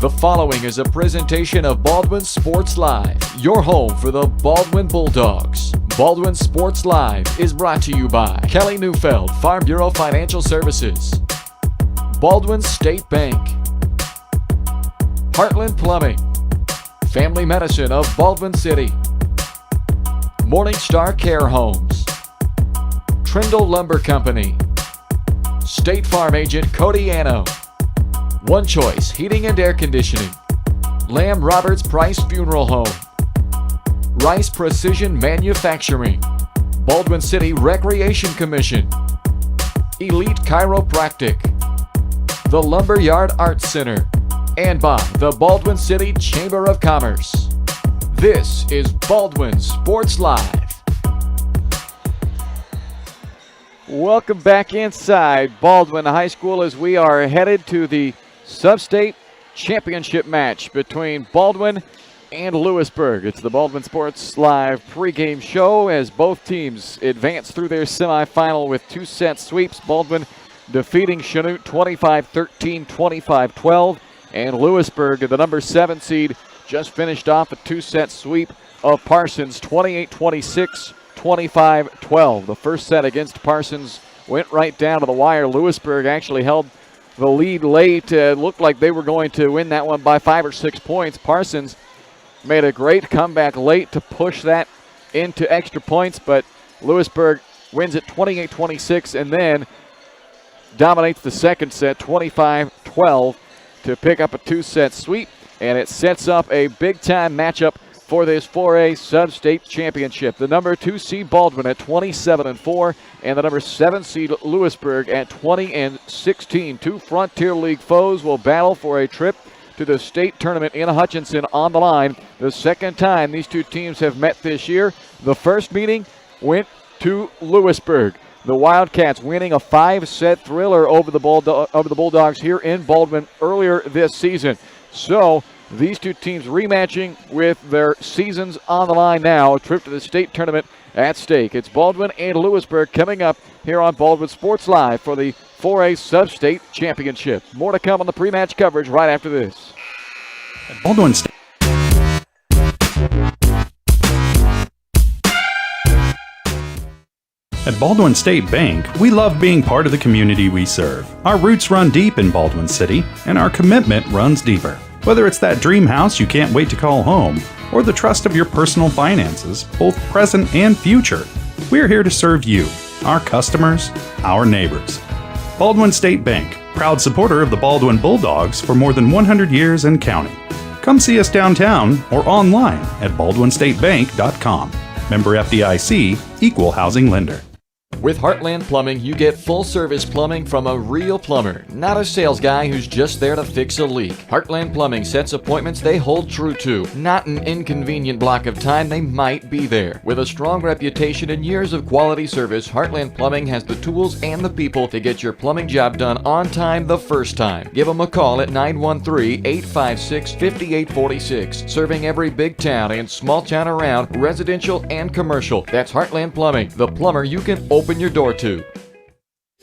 The following is a presentation of Baldwin Sports Live, your home for the Baldwin Bulldogs. Baldwin Sports Live is brought to you by Kelly Neufeld, Farm Bureau Financial Services, Baldwin State Bank, Heartland Plumbing, Family Medicine of Baldwin City, Morning Star Care Homes, Trindle Lumber Company, State Farm Agent Cody Anno, One Choice Heating and Air Conditioning, Lamb Roberts Price Funeral Home, Rice Precision Manufacturing, Baldwin City Recreation Commission, Elite Chiropractic, the Lumberyard Arts Center, and by the Baldwin City Chamber of Commerce. This is Baldwin Sports Live. Welcome back inside Baldwin High School as we are headed to the Sub-State Championship match between Baldwin and Lewisburg. It's the Baldwin Sports Live pregame show as both teams advance through their semifinal with two-set sweeps. Baldwin defeating Chanute 25-13, 25-12, and Lewisburg, the number 7 seed, just finished off a two-set sweep of Parsons 28-26, 25-12. The first set against Parsons went right down to the wire. Lewisburg actually held the lead late. Looked like they were going to win that one by 5 or 6 points. Parsons made a great comeback late to push that into extra points, but Lewisburg wins it 28-26 and then dominates the second set 25-12 to pick up a two-set sweep, and it sets up a big-time matchup for this 4A Sub-State Championship. The number 2 seed Baldwin at 27-4 and the number 7 seed Lewisburg at 20-16. Two Frontier League foes will battle for a trip to the state tournament in Hutchinson on the line. The second time these two teams have met this year. The first meeting went to Lewisburg. The Wildcats winning a 5-set thriller over the Bulldogs here in Baldwin earlier this season. So these two teams rematching with their seasons on the line now. A trip to the state tournament at stake. It's Baldwin and Lewisburg coming up here on Baldwin Sports Live for the 4A Sub-State Championship. More to come on the pre-match coverage right after this. Baldwin State. At Baldwin State Bank, we love being part of the community we serve. Our roots run deep in Baldwin City, and our commitment runs deeper. Whether it's that dream house you can't wait to call home, or the trust of your personal finances, both present and future, we're here to serve you, our customers, our neighbors. Baldwin State Bank, proud supporter of the Baldwin Bulldogs for more than 100 years and counting. Come see us downtown or online at baldwinstatebank.com. Member FDIC, Equal Housing Lender. With Heartland Plumbing, you get full-service plumbing from a real plumber, not a sales guy who's just there to fix a leak. Heartland Plumbing sets appointments they hold true to, not an inconvenient block of time they might be there. With a strong reputation and years of quality service, Heartland Plumbing has the tools and the people to get your plumbing job done on time the first time. Give them a call at 913-856-5846. Serving every big town and small town around, residential and commercial. That's Heartland Plumbing, the plumber you can open your door to.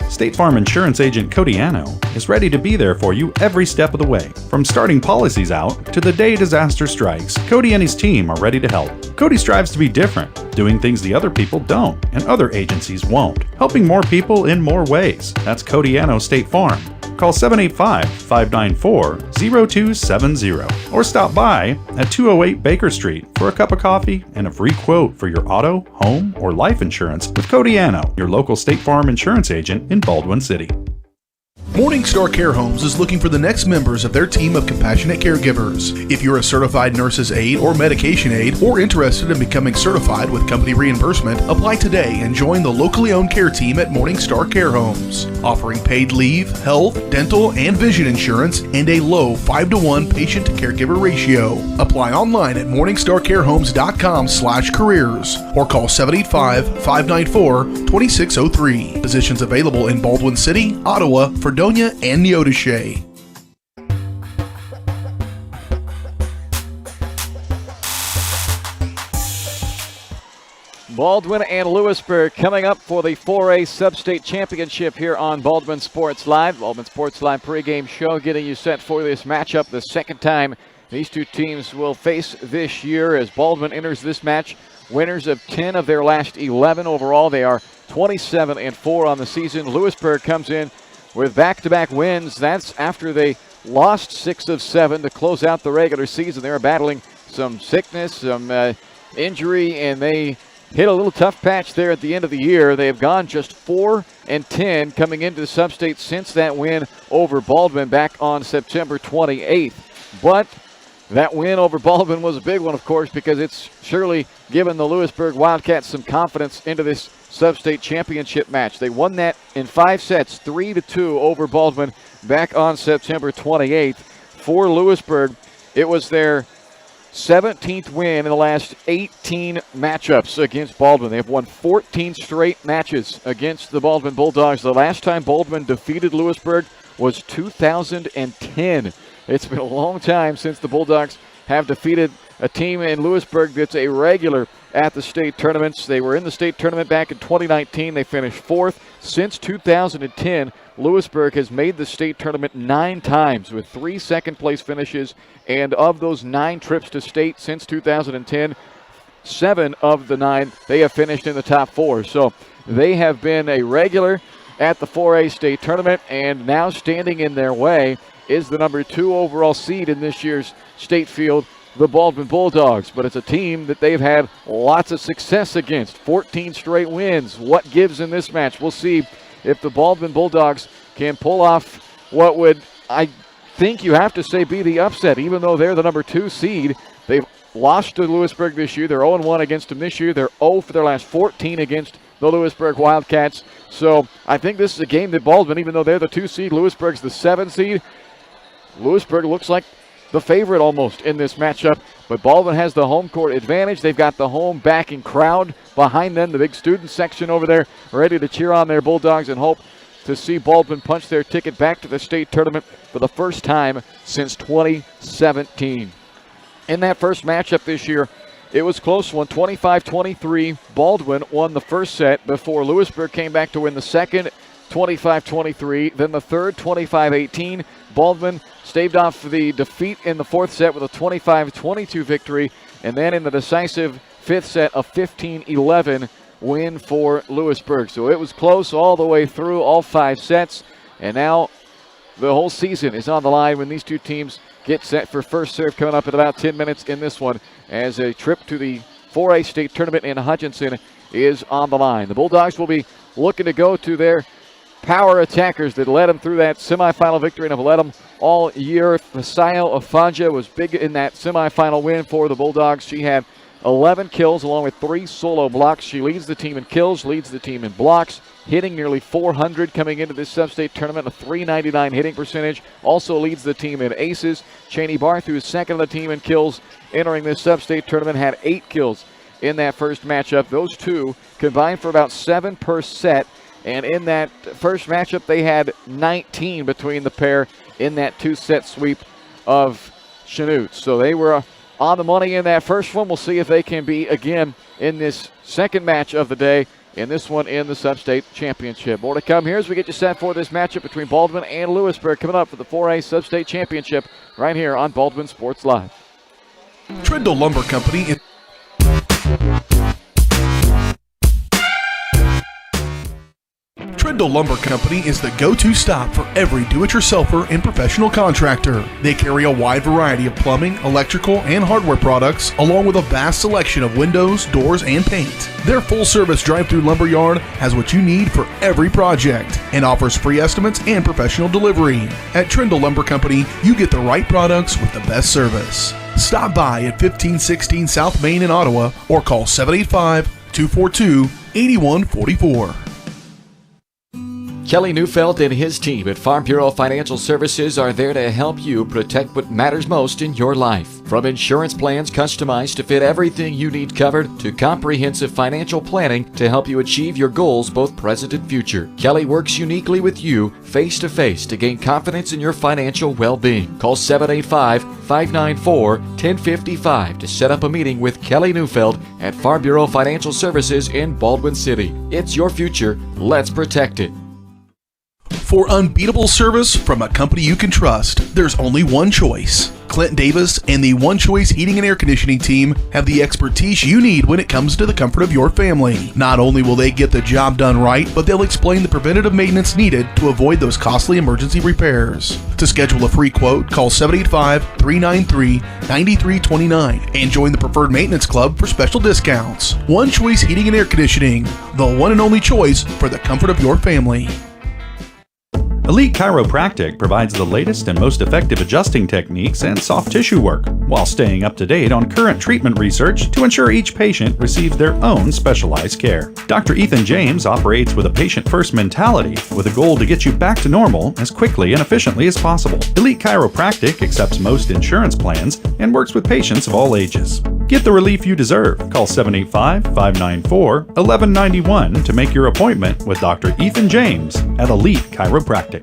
State Farm Insurance Agent Cody Anno is ready to be there for you every step of the way. From starting policies out to the day disaster strikes, Cody and his team are ready to help. Cody strives to be different, doing things the other people don't and other agencies won't, helping more people in more ways. That's Cody Anno State Farm. Call 785-594-0270 or stop by at 208 Baker Street for a cup of coffee and a free quote for your auto, home, or life insurance with Cody Anno, your local State Farm insurance agent in Baldwin City. Morning Star Care Homes is looking for the next members of their team of compassionate caregivers. If you're a certified nurse's aide or medication aide or interested in becoming certified with company reimbursement, apply today and join the locally owned care team at Morning Star Care Homes. Offering paid leave, health, dental, and vision insurance and a low 5-to-1 patient-to-caregiver ratio. Apply online at morningstarcarehomes.com/careers or call 785-594-2603. Positions available in Baldwin City, Ottawa, Fredonia, and Neodesha. Baldwin and Lewisburg coming up for the 4A Sub-State Championship here on Baldwin Sports Live. Baldwin Sports Live pregame show getting you set for this matchup. The second time these two teams will face this year as Baldwin enters this match. Winners of 10 of their last 11 overall. They are 27-4 on the season. Lewisburg comes in with back-to-back wins. That's after they lost 6 of 7 to close out the regular season. They were battling some sickness, some injury, and they hit a little tough patch there at the end of the year. They have gone just 4-10 coming into the sub-state since that win over Baldwin back on September 28th. But that win over Baldwin was a big one, of course, because it's surely given the Lewisburg Wildcats some confidence into this sub-state championship match. They won that in 5 sets, 3-2 over Baldwin back on September 28th. For Lewisburg, it was their 17th win in the last 18 matchups against Baldwin. They have won 14 straight matches against the Baldwin Bulldogs. The last time Baldwin defeated Lewisburg was 2010. It's been a long time since the Bulldogs have defeated a team in Lewisburg that's a regular at the state tournaments. They were in the state tournament back in 2019. They finished 4th. Since 2010, Lewisburg has made the state tournament 9 times with 3 second-place finishes. And of those 9 trips to state since 2010, 7 of the 9, they have finished in the top 4. So they have been a regular at the 4A state tournament, and now standing in their way is the number 2 overall seed in this year's state field, the Baldwin Bulldogs. But it's a team that they've had lots of success against, 14 straight wins. What gives in this match? We'll see if the Baldwin Bulldogs can pull off what would, I think you have to say, be the upset. Even though they're the number 2 seed, they've lost to Lewisburg this year. They're 0-1 against them this year. They're 0 for their last 14 against the Lewisburg Wildcats. So I think this is a game that Baldwin, even though they're the 2 seed, Lewisburg's the 7 seed, Lewisburg looks like the favorite almost in this matchup, but Baldwin has the home court advantage. They've got the home backing crowd behind them, the big student section over there, ready to cheer on their Bulldogs and hope to see Baldwin punch their ticket back to the state tournament for the first time since 2017. In that first matchup this year, it was a close one, 25-23. Baldwin won the first set before Lewisburg came back to win the second, 25-23. Then the third, 25-18. Baldwin staved off the defeat in the fourth set with a 25-22 victory. And then in the decisive fifth set, a 15-11 win for Lewisburg. So it was close all the way through all 5 sets. And now the whole season is on the line when these two teams get set for first serve coming up in about 10 minutes in this one, as a trip to the 4A state tournament in Hutchinson is on the line. The Bulldogs will be looking to go to their power attackers that led them through that semifinal victory and have led them all year. Fasayo Afanja was big in that semifinal win for the Bulldogs. She had 11 kills along with 3 solo blocks. She leads the team in kills, leads the team in blocks, hitting nearly 400 coming into this sub-state tournament, a .399 hitting percentage. Also leads the team in aces. Cheney Barth, who is second of the team in kills, entering this sub-state tournament, had 8 kills in that first matchup. Those two combined for about 7 per set. And in that first matchup, they had 19 between the pair in that 2-set sweep of Chanute. So they were on the money in that first one. We'll see if they can be again in this second match of the day, in this one in the Sub-State Championship. More to come here as we get you set for this matchup between Baldwin and Lewisburg coming up for the 4A Sub-State Championship right here on Baldwin Sports Live. Trindle Lumber Company Trindle Lumber Company is the go-to stop for every do-it-yourselfer and professional contractor. They carry a wide variety of plumbing, electrical, and hardware products, along with a vast selection of windows, doors, and paint. Their full-service drive-through lumber yard has what you need for every project and offers free estimates and professional delivery. At Trindle Lumber Company, you get the right products with the best service. Stop by at 1516 South Main in Ottawa or call 785-242-8144. Kelly Neufeld and his team at Farm Bureau Financial Services are there to help you protect what matters most in your life. From insurance plans customized to fit everything you need covered to comprehensive financial planning to help you achieve your goals both present and future. Kelly works uniquely with you face-to-face to gain confidence in your financial well-being. Call 785-594-1055 to set up a meeting with Kelly Neufeld at Farm Bureau Financial Services in Baldwin City. It's your future. Let's protect it. For unbeatable service from a company you can trust, there's only one choice. Clint Davis and the One Choice Heating and Air Conditioning team have the expertise you need when it comes to the comfort of your family. Not only will they get the job done right, but they'll explain the preventative maintenance needed to avoid those costly emergency repairs. To schedule a free quote, call 785-393-9329 and join the Preferred Maintenance Club for special discounts. One Choice Heating and Air Conditioning, the one and only choice for the comfort of your family. Elite Chiropractic provides the latest and most effective adjusting techniques and soft tissue work, while staying up to date on current treatment research to ensure each patient receives their own specialized care. Dr. Ethan James operates with a patient-first mentality with a goal to get you back to normal as quickly and efficiently as possible. Elite Chiropractic accepts most insurance plans and works with patients of all ages. Get the relief you deserve. Call 785-594-1191 to make your appointment with Dr. Ethan James at Elite Chiropractic.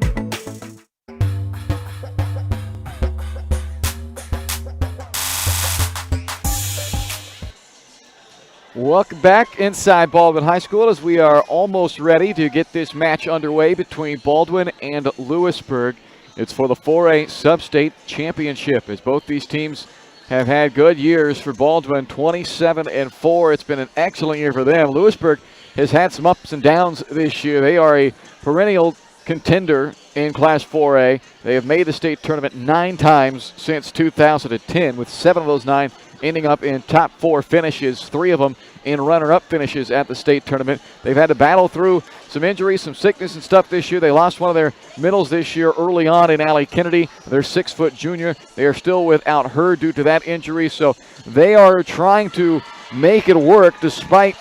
Welcome back inside Baldwin High School as we are almost ready to get this match underway between Baldwin and Lewisburg. It's for the 4A Sub-State Championship as both these teams have had good years. For Baldwin, 27-4. It's been an excellent year for them. Lewisburg has had some ups and downs this year. They are a perennial contender in Class 4A. They have made the state tournament 9 times since 2010, with 7 of those 9 ending up in top 4 finishes, 3 of them in runner-up finishes at the state tournament. They've had to battle through some injuries, some sickness and stuff this year. They lost one of their middles this year early on in Allie Kennedy, their 6-foot junior. They are still without her due to that injury, so they are trying to make it work despite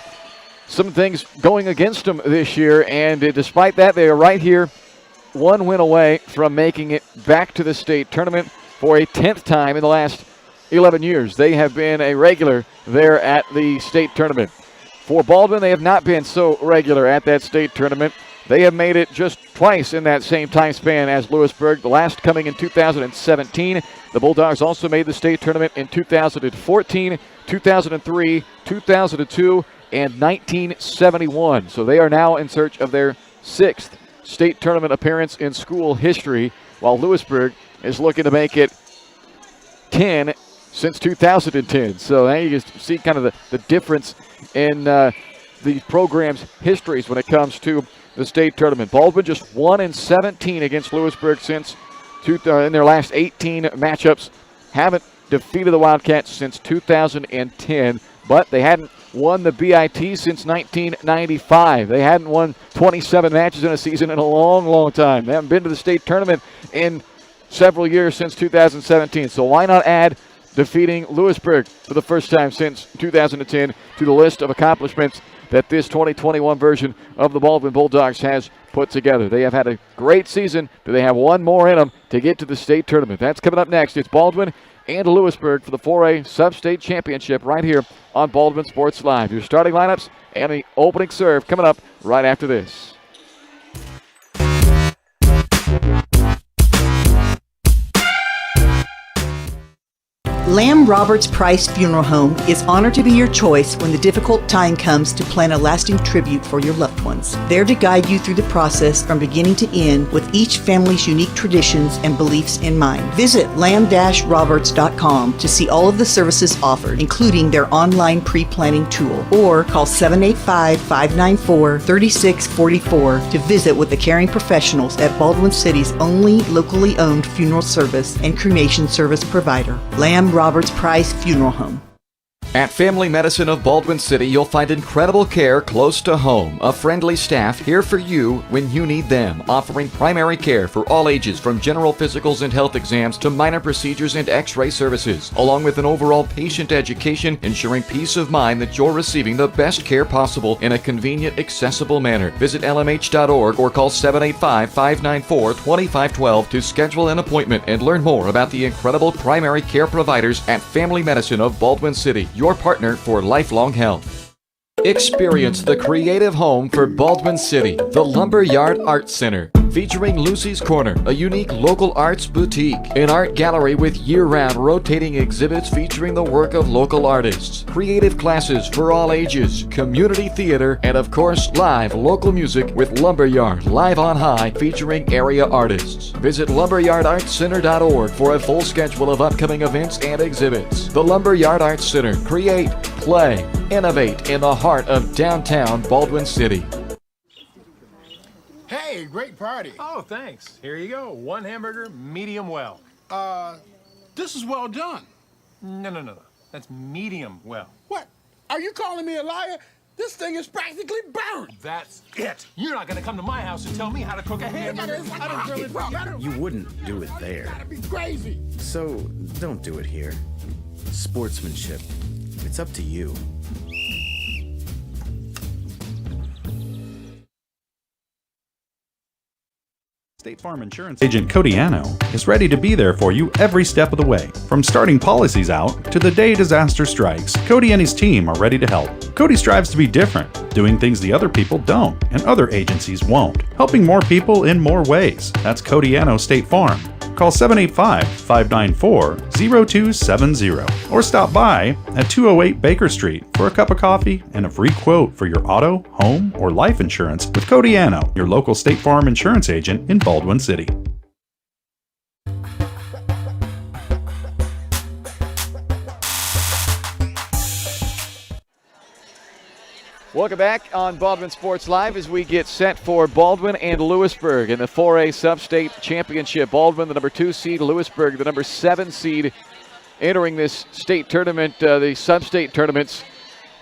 some things going against them this year, and despite that, they are right here, 1 win away from making it back to the state tournament for a 10th time in the last 11 years. They have been a regular there at the state tournament. For Baldwin, they have not been so regular at that state tournament. They have made it just twice in that same time span as Lewisburg, the last coming in 2017. The Bulldogs also made the state tournament in 2014, 2003, 2002, and 1971. So they are now in search of their 6th state tournament appearance in school history, while Lewisburg is looking to make it 10 since 2010. So now you just see kind of the difference in the program's histories when it comes to the state tournament. Baldwin just 1-17 against Lewisburg since in their last 18 matchups. Haven't defeated the Wildcats since 2010, but they hadn't won the BIT since 1995. They hadn't won 27 matches in a season in a long, long time. They haven't been to the state tournament in several years since 2017. So why not add defeating Lewisburg for the first time since 2010 to the list of accomplishments that this 2021 version of the Baldwin Bulldogs has put together. They have had a great season, but they have one more in them to get to the state tournament. That's coming up next. It's Baldwin and Lewisburg for the 4A Sub-State Championship right here on Baldwin Sports Live. Your starting lineups and the opening serve coming up right after this. Lamb Roberts Price Funeral Home is honored to be your choice when the difficult time comes to plan a lasting tribute for your loved ones. There to guide you through the process from beginning to end with each family's unique traditions and beliefs in mind. Visit lamb-roberts.com to see all of the services offered, including their online pre-planning tool, or call 785-594-3644 to visit with the caring professionals at Baldwin City's only locally owned funeral service and cremation service provider, Lamb Roberts Price Funeral Home. At Family Medicine of Baldwin City, you'll find incredible care close to home. A friendly staff here for you when you need them, offering primary care for all ages from general physicals and health exams to minor procedures and x-ray services, along with an overall patient education, ensuring peace of mind that you're receiving the best care possible in a convenient, accessible manner. Visit lmh.org or call 785-594-2512 to schedule an appointment and learn more about the incredible primary care providers at Family Medicine of Baldwin City, your partner for lifelong health. Experience the creative home for Baldwin City, the Lumberyard Art Center. Featuring Lucy's Corner, a unique local arts boutique, an art gallery with year-round rotating exhibits featuring the work of local artists, creative classes for all ages, community theater, and of course, live local music with Lumberyard Live on High featuring area artists. Visit lumberyardartscenter.org for a full schedule of upcoming events and exhibits. The Lumberyard Arts Center. Create, play, innovate in the heart of downtown Baldwin City. Hey, great party. Oh, thanks. Here you go. One hamburger, medium well. This is well done. No. That's medium well. What? Are you calling me a liar? This thing is practically burnt. That's it. You're not going to come to my house and tell me how to cook a hamburger. You wouldn't do it there. That'd be crazy. So don't do it here. Sportsmanship. It's up to you. State Farm Insurance Agent Cody Anno is ready to be there for you every step of the way. From starting policies out to the day disaster strikes, Cody and his team are ready to help. Cody strives to be different, doing things the other people don't and other agencies won't, helping more people in more ways. That's Cody Anno State Farm. Call 785-594-0270 or stop by at 208 Baker Street for a cup of coffee and a free quote for your auto, home, or life insurance with Cody Anno, your local State Farm insurance agent in Baldwin City. Welcome back on Baldwin Sports Live as we get set for Baldwin and Lewisburg in the 4A Sub-State Championship. Baldwin, the number 2 seed, Lewisburg, the number 7 seed, entering this state tournament, the sub-state tournaments.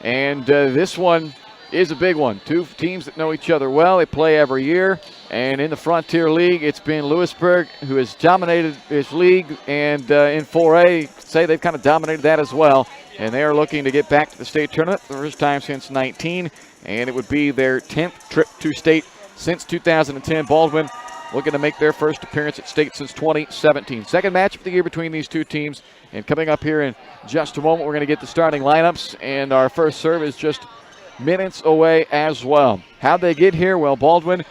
And this one is a big one. Two teams that know each other well. They play every year. And in the Frontier League, it's been Lewisburg who has dominated this league. And in 4A, say they've kind of dominated that as well. And they are looking to get back to the state tournament for the first time since 19. And it would be their 10th trip to state since 2010. Baldwin looking to make their first appearance at state since 2017. Second match of the year between these two teams. And coming up here in just a moment, we're going to get the starting lineups. And our first serve is just minutes away as well. How'd they get here? Well, Baldwin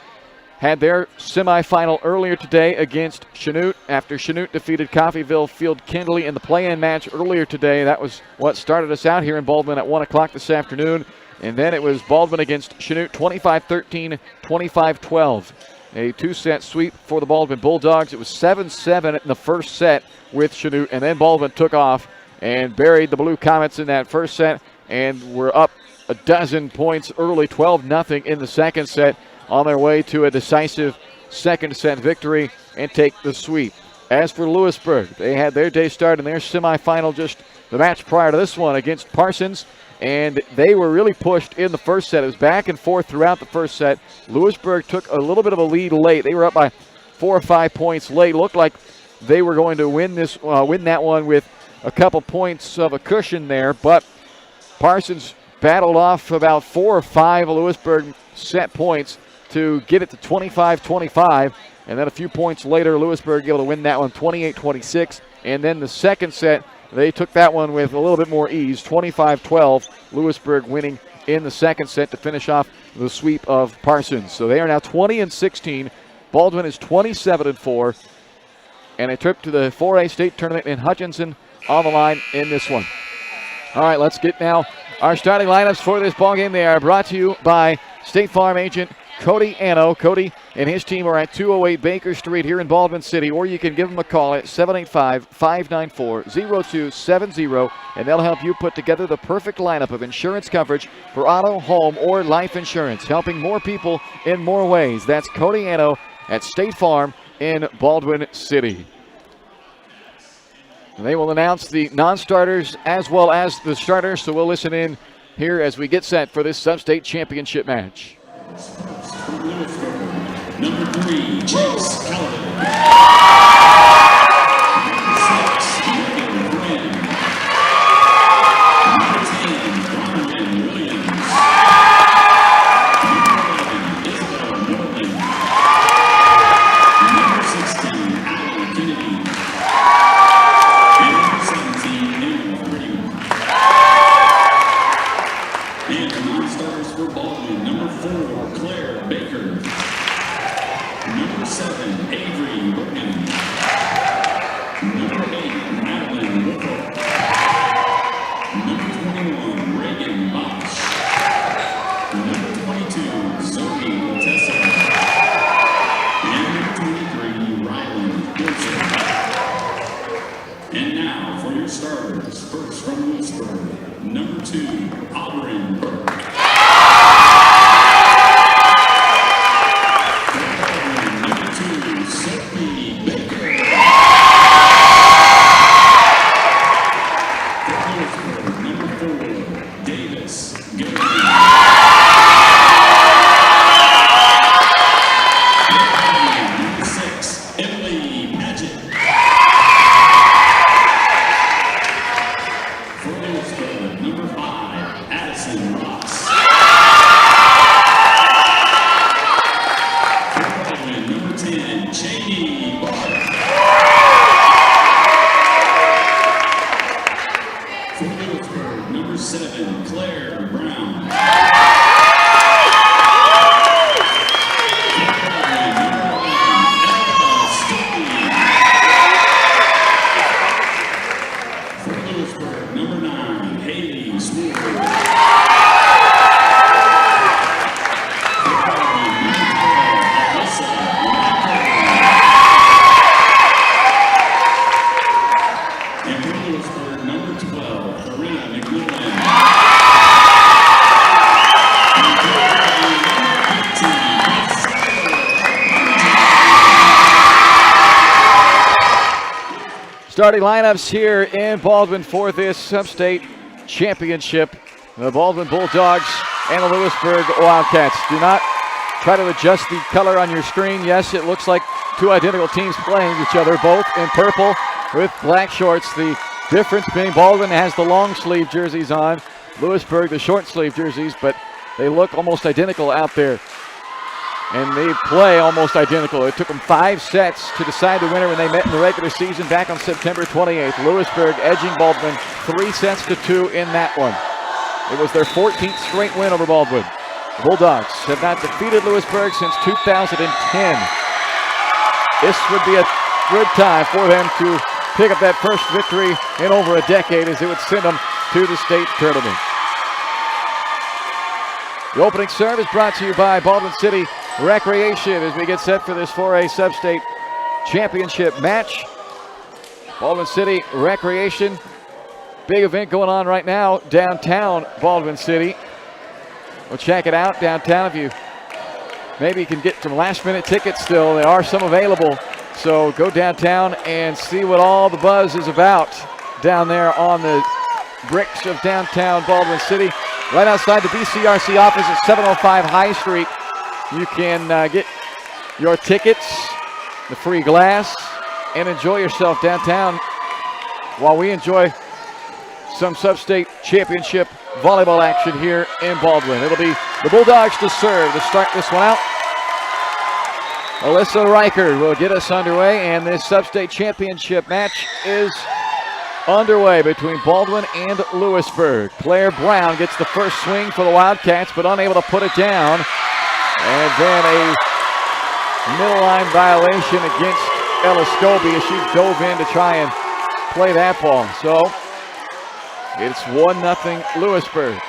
had their semifinal earlier today against Chanute after Chanute defeated Coffeyville Field Kindley in the play-in match earlier today. That was what started us out here in Baldwin at 1 o'clock this afternoon. And then it was Baldwin against Chanute 25-13, 25-12. A two-set sweep for the Baldwin Bulldogs. It was 7-7 in the first set with Chanute, and then Baldwin took off and buried the Blue Comets in that first set, and were up a dozen points early, 12-0 in the second set, on their way to a decisive second set victory and take the sweep. As for Lewisburg, they had their day start in their semifinal just the match prior to this one against Parsons, and they were really pushed in the first set. It was back and forth throughout the first set. Lewisburg took a little bit of a lead late. They were up by 4 or 5 points late. Looked like they were going to win that one with a couple points of a cushion there, but Parsons battled off about 4 or 5 Lewisburg set points to get it to 25-25, and then a few points later, Lewisburg able to win that one 28-26, and then the second set, they took that one with a little bit more ease, 25-12, Lewisburg winning in the second set to finish off the sweep of Parsons. So they are now 20-16, Baldwin is 27-4, and a trip to the 4A state tournament in Hutchinson on the line in this one. All right, let's get now our starting lineups for this ballgame. They are brought to you by State Farm agent Cody Anno. Cody and his team are at 208 Baker Street here in Baldwin City, or you can give them a call at 785-594-0270, and they'll help you put together the perfect lineup of insurance coverage for auto, home, or life insurance, helping more people in more ways. That's Cody Anno at State Farm in Baldwin City. They will announce the non-starters as well as the starters, so we'll listen in here as we get set for this sub-state championship match. Number 3, Chase Calvin. Starting lineups here in Baldwin for this sub-state championship. The Baldwin Bulldogs and the Lewisburg Wildcats. Do not try to adjust the color on your screen. Yes, it looks like two identical teams playing each other, both in purple with black shorts. The difference being Baldwin has the long sleeve jerseys on, Lewisburg the short sleeve jerseys, but they look almost identical out there. And they play almost identical. It took them 5 sets to decide the winner when they met in the regular season back on September 28th. Lewisburg edging Baldwin 3 sets to 2 in that one. It was their 14th straight win over Baldwin. The Bulldogs have not defeated Lewisburg since 2010. This would be a good time for them to pick up that first victory in over a decade, as it would send them to the state tournament. The opening serve is brought to you by Baldwin City Recreation as we get set for this 4A sub-state championship match. Baldwin City Recreation, big event going on right now downtown Baldwin City. We'll check it out downtown. If you maybe you can get some last-minute tickets still, there are some available. So go downtown and see what all the buzz is about down there on the bricks of downtown Baldwin City. Right outside the BCRC office at 705 High Street. You can get your tickets, the free glass, and enjoy yourself downtown while we enjoy some sub-state championship volleyball action here in Baldwin. It'll be the Bulldogs to serve to start this one out. Alyssa Reichert will get us underway, and this sub-state championship match is underway between Baldwin and Lewisburg. Claire Brown gets the first swing for the Wildcats, but unable to put it down. And then a middle line violation against Ella Scobie as she dove in to try and play that ball. So it's 1-0 Lewisburg.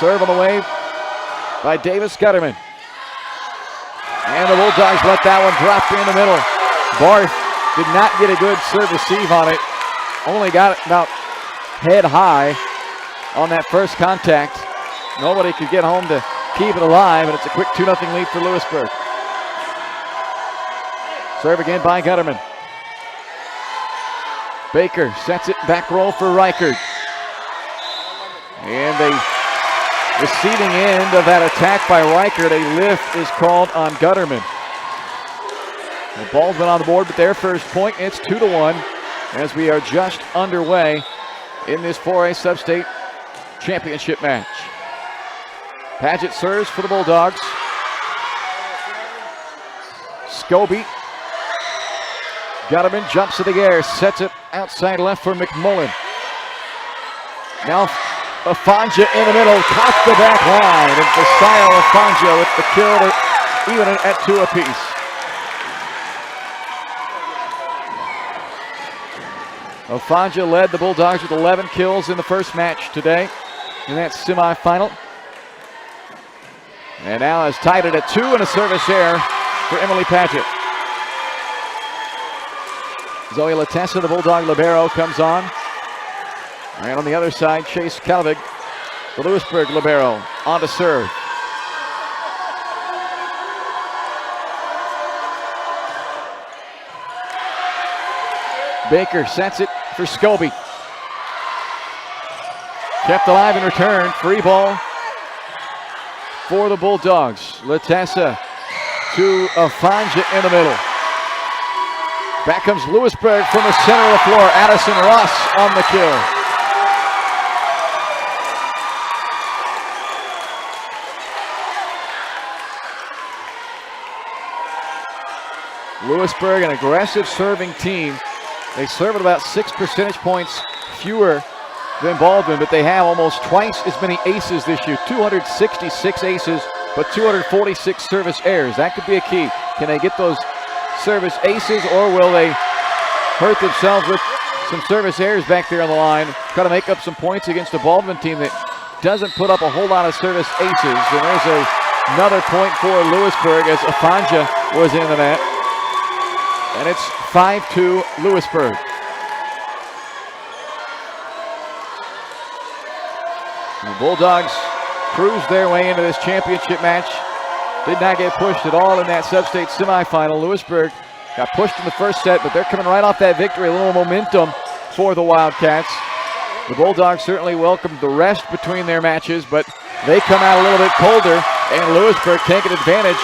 Serve on the way by Davis Gutterman. And the Bulldogs let that one drop in the middle. Barth did not get a good serve receive on it. Only got it about head high on that first contact. Nobody could get home to keep it alive, and it's a quick 2-0 lead for Lewisburg. Serve again by Gutterman. Baker sets it back roll for Reichert. And the receiving end of that attack by Reichert, a lift is called on Gutterman. The Baldwin on the board, but their first point, it's 2-1 as we are just underway in this 4A Sub-State Championship match. Paget serves for the Bulldogs. Scobie. Gutterman jumps to the air, sets it outside left for McMullen. Now Afanja in the middle, caught the back line, and Josiah Afanja with the kill to even it at 2 apiece. Afanja led the Bulldogs with 11 kills in the first match today in that semifinal. And now has tied it at 2 and a service error for Emily Paget. Zoe Latessa, the Bulldog libero, comes on. And on the other side, Chase Calvig, the Lewisburg libero, on to serve. Baker sets it for Scobie. Kept alive in return. Free ball for the Bulldogs. Latessa to Afanja in the middle. Back comes Lewisburg from the center of the floor. Addison Ross on the kill. Lewisburg, an aggressive serving team. They serve at about 6 percentage points fewer than Baldwin, but they have almost twice as many aces this year. 266 aces, but 246 service errors. That could be a key. Can they get those service aces, or will they hurt themselves with some service errors back there on the line? Try to make up some points against a Baldwin team that doesn't put up a whole lot of service aces. And there's another point for Lewisburg as Afanja was in the net. And it's 5-2 Lewisburg. The Bulldogs cruised their way into this championship match. Did not get pushed at all in that sub-state semifinal. Lewisburg got pushed in the first set, but they're coming right off that victory. A little momentum for the Wildcats. The Bulldogs certainly welcomed the rest between their matches, but they come out a little bit colder, and Lewisburg taking advantage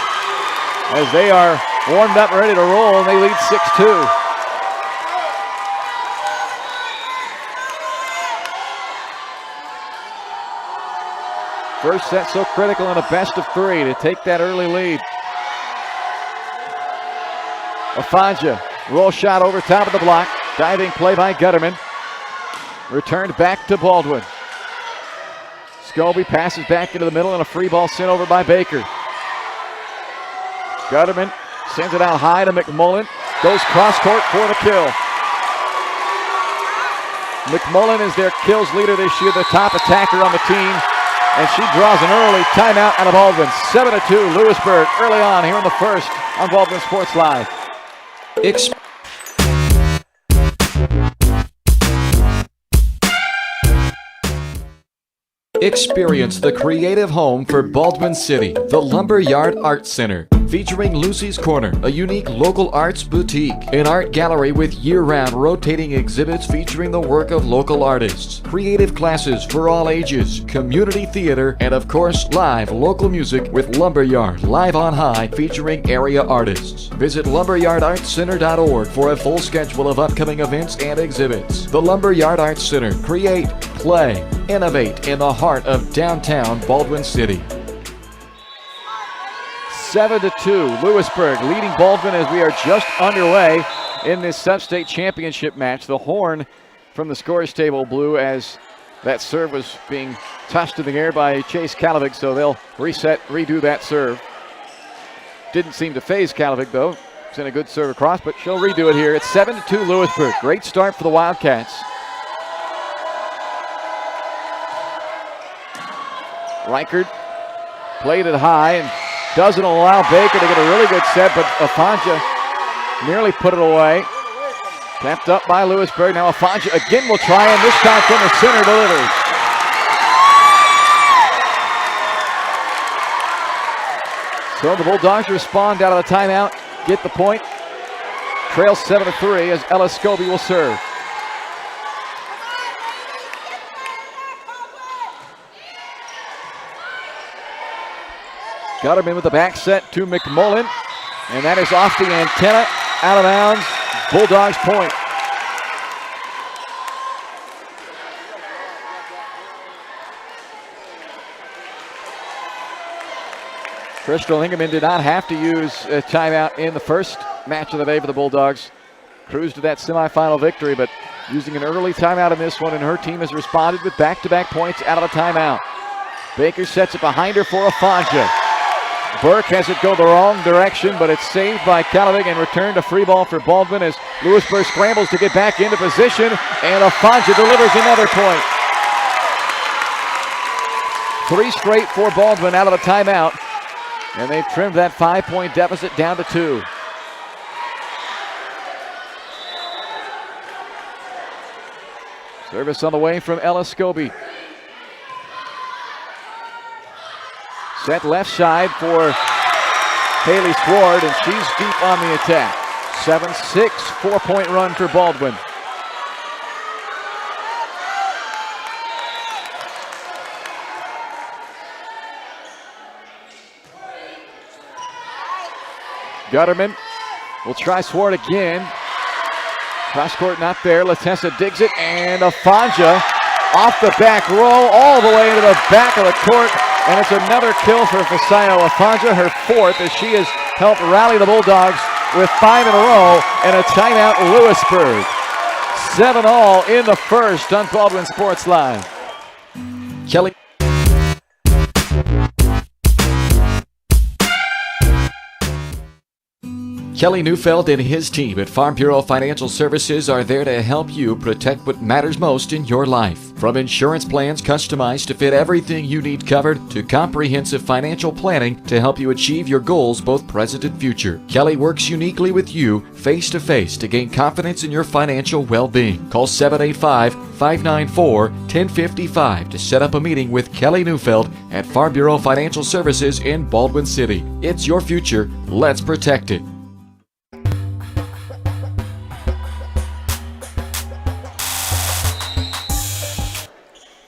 as they are warmed up and ready to roll, and they lead 6-2. First set so critical in a best of 3 to take that early lead. Afanja, roll shot over top of the block. Diving play by Gutterman. Returned back to Baldwin. Scobie passes back into the middle and a free ball sent over by Baker. Gutterman sends it out high to McMullen. Goes cross court for the kill. McMullen is their kills leader this year, the top attacker on the team. And she draws an early timeout out of Baldwin. 7-2 Lewisburg early on here in the first on Baldwin Sports Live. Experience the creative home for Baldwin City, the Lumberyard Art Center, featuring Lucy's Corner, a unique local arts boutique, an art gallery with year-round rotating exhibits featuring the work of local artists, creative classes for all ages, community theater, and of course, live local music with Lumberyard Live on High featuring area artists. Visit lumberyardartscenter.org for a full schedule of upcoming events and exhibits. The Lumberyard Arts Center, create, play, innovate in the heart of downtown Baldwin City. 7-2, Lewisburg leading Baldwin as we are just underway in this sub-state championship match. The horn from the scores table blew as that serve was being tossed in the air by Chase Kalavik, so they'll redo that serve. Didn't seem to phase Kalavik though. Sent a good serve across, but she'll redo it here. It's 7-2 Lewisburg. Great start for the Wildcats. Reichert played it high and doesn't allow Baker to get a really good set, but Afanja nearly put it away. Kept up by Lewisburg. Now Afanja again will try, and this time from the center delivers. So the Bulldogs respond out of the timeout, get the point. Trail 7-3 as Ella Scobie will serve. Gutterman with the back set to McMullen. And that is off the antenna, out of bounds. Bulldogs point. Crystal Ingerman did not have to use a timeout in the first match of the day for the Bulldogs. Cruised to that semifinal victory, but using an early timeout in this one, and her team has responded with back-to-back points out of the timeout. Baker sets it behind her for Afanja. Burke has it go the wrong direction, but it's saved by Kalavig and returned a free ball for Baldwin as Lewisburg scrambles to get back into position, and Afanja delivers another point. 3 straight for Baldwin out of the timeout. And they've trimmed that 5-point deficit down to 2. Service on the way from Ella Scobie. Set left side for Haley Sward, and she's deep on the attack. 7-6, 4-point run for Baldwin. Gutterman will try Swart again. Cross court not there. Latessa digs it, and Afanja off the back row all the way into the back of the court. And it's another kill for Fasayo Afanja, her 4th, as she has helped rally the Bulldogs with 5 in a row and a timeout Lewisburg. 7-all in the first on Baldwin Sports Live. Kelly. Kelly Neufeld and his team at Farm Bureau Financial Services are there to help you protect what matters most in your life. From insurance plans customized to fit everything you need covered to comprehensive financial planning to help you achieve your goals both present and future. Kelly works uniquely with you face to face to gain confidence in your financial well-being. Call 785-594-1055 to set up a meeting with Kelly Neufeld at Farm Bureau Financial Services in Baldwin City. It's your future. Let's protect it.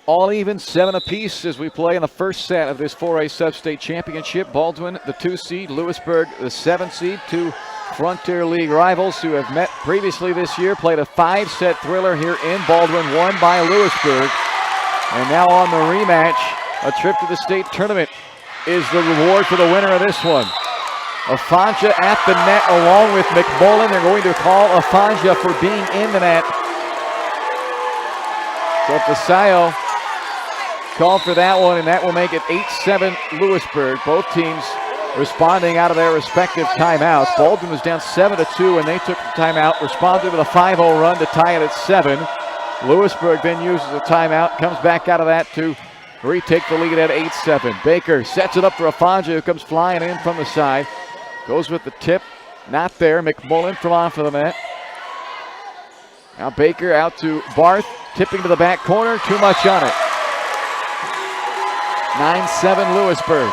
All even, 7 apiece as we play in the first set of this 4A Sub-State Championship. Baldwin, the 2 seed, Lewisburg, the 7 seed. 2 Frontier League rivals who have met previously this year, played a 5-set thriller here in Baldwin, won by Lewisburg. And now on the rematch, a trip to the state tournament is the reward for the winner of this one. Afanja at the net along with McMullen. They're going to call Afanja for being in the net. So Fasayo called for that one, and that will make it 8-7 Lewisburg. Both teams responding out of their respective timeouts. Baldwin was down 7-2 when they took the timeout, responded with a 5-0 run to tie it at 7. Lewisburg then uses a timeout, comes back out of that to retake the lead at 8-7. Baker sets it up for Afanja, who comes flying in from the side. Goes with the tip, not there. McMullen from off of the net. Now Baker out to Barth, tipping to the back corner, too much on it. 9-7 Lewisburg.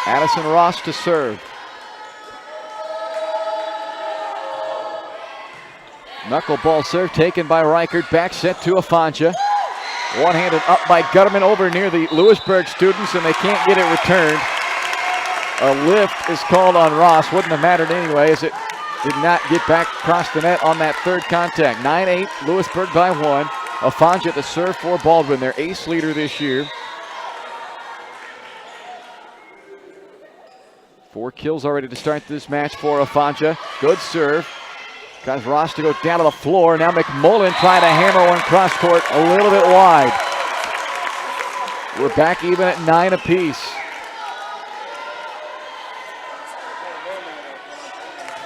Addison Ross to serve. Knuckleball serve taken by Reichert. Back set to Afanja. One-handed up by Gutterman over near the Lewisburg students, and they can't get it returned. A lift is called on Ross. Wouldn't have mattered anyway, as it did not get back across the net on that third contact. 9-8, Lewisburg by 1. Afanja to serve for Baldwin, their ace leader this year. 4 kills already to start this match for Afanja. Good serve. Got Ross to go down to the floor. Now McMullen trying to hammer one cross court a little bit wide. We're back even at 9 apiece.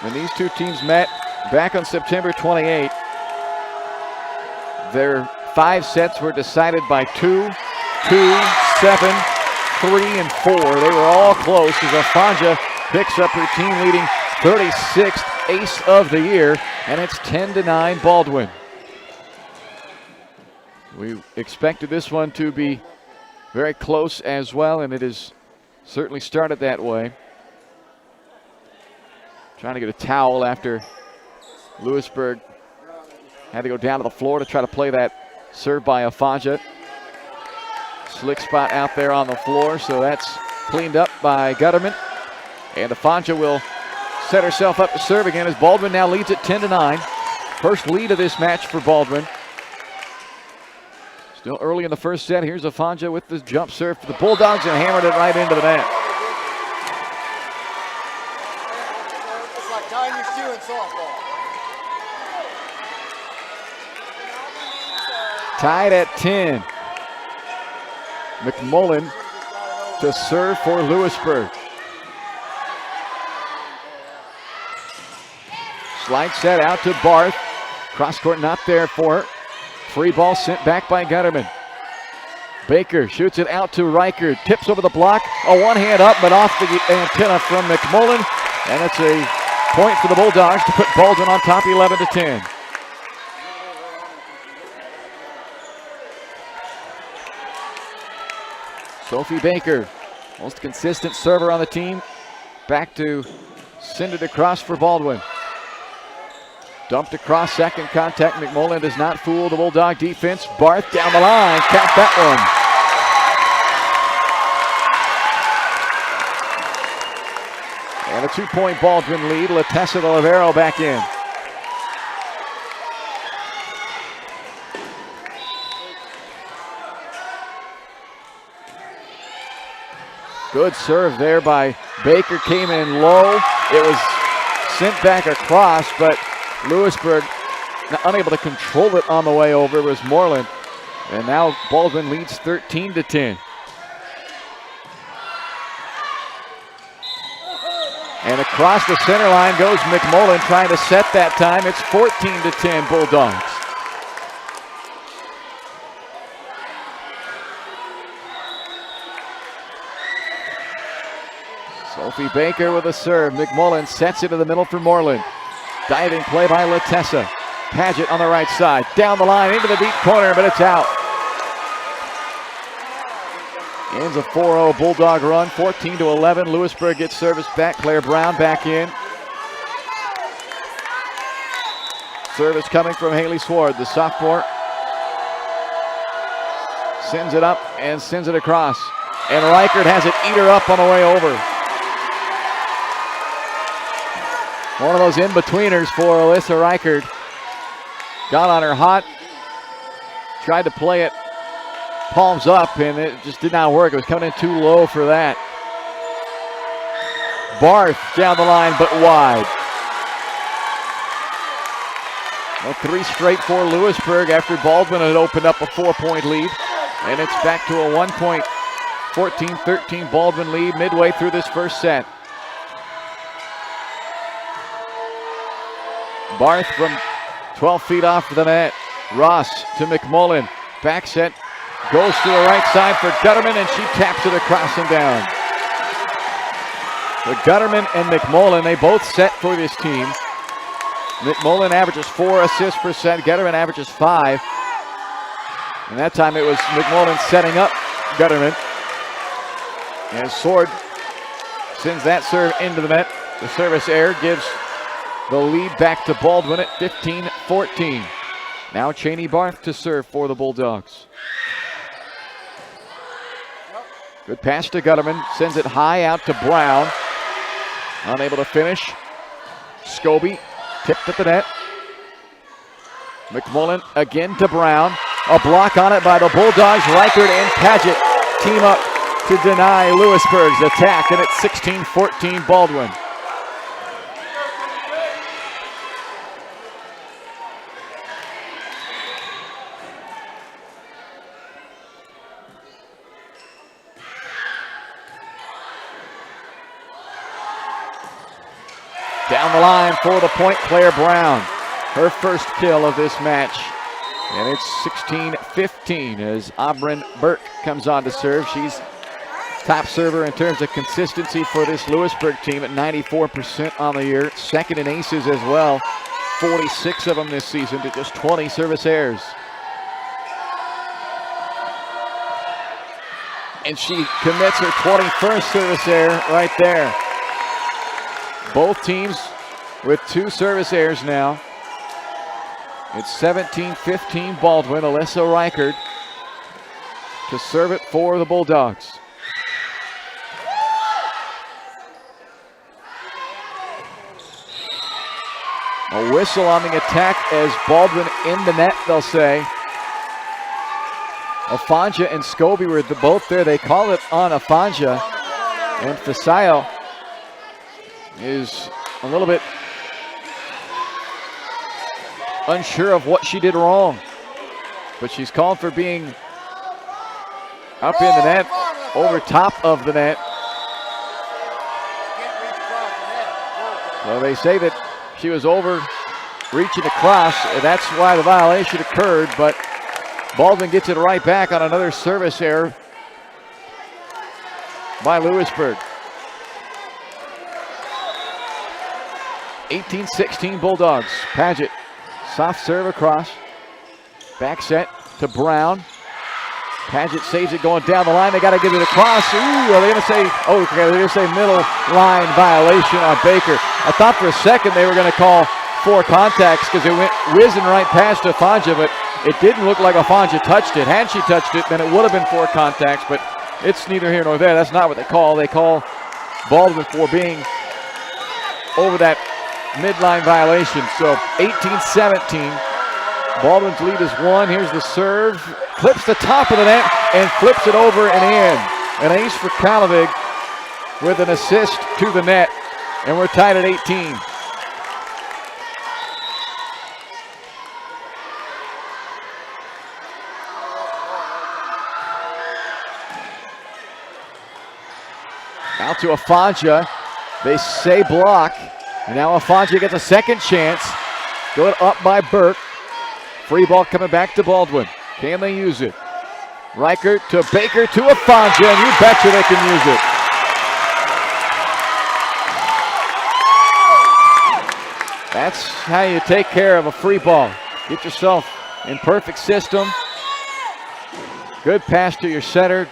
When these two teams met back on September 28, their 5 sets were decided by 2, 2, 7, 3, and 4. They were all close as Afanja picks up her team-leading 36th ace of the year, and it's 10-9 Baldwin. We expected this one to be very close as well, and it has certainly started that way. Trying to get a towel after Lewisburg had to go down to the floor to try to play that serve by Afanja. Slick spot out there on the floor, so that's cleaned up by Gutterman. And Afanja will set herself up to serve again as Baldwin now leads it 10-9. First lead of this match for Baldwin. Still early in the first set. Here's Afanja with the jump serve for the Bulldogs and hammered it right into the net. It's like tying your shoe in softball. Tied at 10. McMullen to serve for Lewisburg. Slide set out to Barth. Cross court not there for her. Free ball sent back by Gutterman. Baker shoots it out to Reichard. Tips over the block. A one hand up, but off the antenna from McMullen. And it's a point for the Bulldogs to put Baldwin on top 11-10. Sophie Baker, most consistent server on the team. Back to send it across for Baldwin. Dumped across, second contact. McMullen does not fool the Bulldog defense. Barth down the line, count that one. And a 2-point Baldwin lead. Latessa Olivero back in. Good serve there by Baker, came in low. It was sent back across, but Lewisburg unable to control it on the way over. It was Moreland. And now Baldwin leads 13-10. And across the center line goes McMullen trying to set that time. It's 14-10 Bulldogs. Sophie Baker with a serve. McMullen sets it in the middle for Moreland. Diving play by Latessa. Paget on the right side. Down the line into the deep corner, but it's out. Ends a 4-0 Bulldog run. 14-11. Lewisburg gets service back. Claire Brown back in. Service coming from Haley Sward, the sophomore. Sends it up and sends it across. And Reichard has it eat her up on the way over. One of those in-betweeners for Alyssa Reichard. Got on her hot. Tried to play it palms up, and it just did not work. It was coming in too low for that. Barth down the line, but wide. Well, 3 straight for Lewisburg after Baldwin had opened up a 4-point lead. And it's back to a 1-point 14-13 Baldwin lead midway through this first set. Barth from 12 feet off the net. Ross to McMullen. Back set. Goes to the right side for Gutterman, and she taps it across and down. The Gutterman and McMullen, they both set for this team. McMullen averages 4 assists per set. Gutterman averages 5. And that time it was McMullen setting up Gutterman. And Sword sends that serve into the net. The service error gives the lead back to Baldwin at 15-14. Now Cheney Barth to serve for the Bulldogs. Good pass to Gutterman. Sends it high out to Brown. Unable to finish. Scobie tipped at the net. McMullen again to Brown. A block on it by the Bulldogs. Reichard and Paget team up to deny Lewisburg's attack, and it's 16-14 Baldwin. Down the line for the point, Claire Brown. Her first kill of this match. And it's 16-15 as Aubryn Burke comes on to serve. She's top server in terms of consistency for this Lewisburg team at 94% on the year. Second in aces as well. 46 of them this season to just 20 service errors. And she commits her 21st service error right there. Both teams with 2 service errors now. It's 17-15 Baldwin. Alyssa Reichert to serve it for the Bulldogs. A whistle on the attack as Baldwin in the net, they'll say. Afanja and Scobie were both there. They call it on Afanja. And Fisayo is a little bit unsure of what she did wrong. But she's called for being up in the net, over top of the net. Well, they say that she was over reaching across. That's why the violation occurred, but Baldwin gets it right back on another service error by Lewisburg. 18-16 Bulldogs. Paget, soft serve across. Back set to Brown. Paget saves it going down the line. They got to get it across. Ooh, are they going to say, oh, okay, they're going to say middle line violation on Baker. I thought for a second they were going to call 4 contacts because it went whizzing right past Afanja, but it didn't look like Afanja touched it. Had she touched it, then it would have been 4 contacts, but it's neither here nor there. That's not what they call. They call Baldwin for being over that midline violation. So 18-17. Baldwin's lead is 1. Here's the serve. Clips the top of the net and flips it over and in. An ace for Kalavig with an assist to the net. And we're tied at 18. Out to Afanja. They say block. And now Afanja gets a second chance. Going up by Burke. Free ball coming back to Baldwin. Can they use it? Reichert to Baker to Afanja, and you betcha they can use it. That's how you take care of a free ball. Get yourself in perfect system. Good pass to your setter.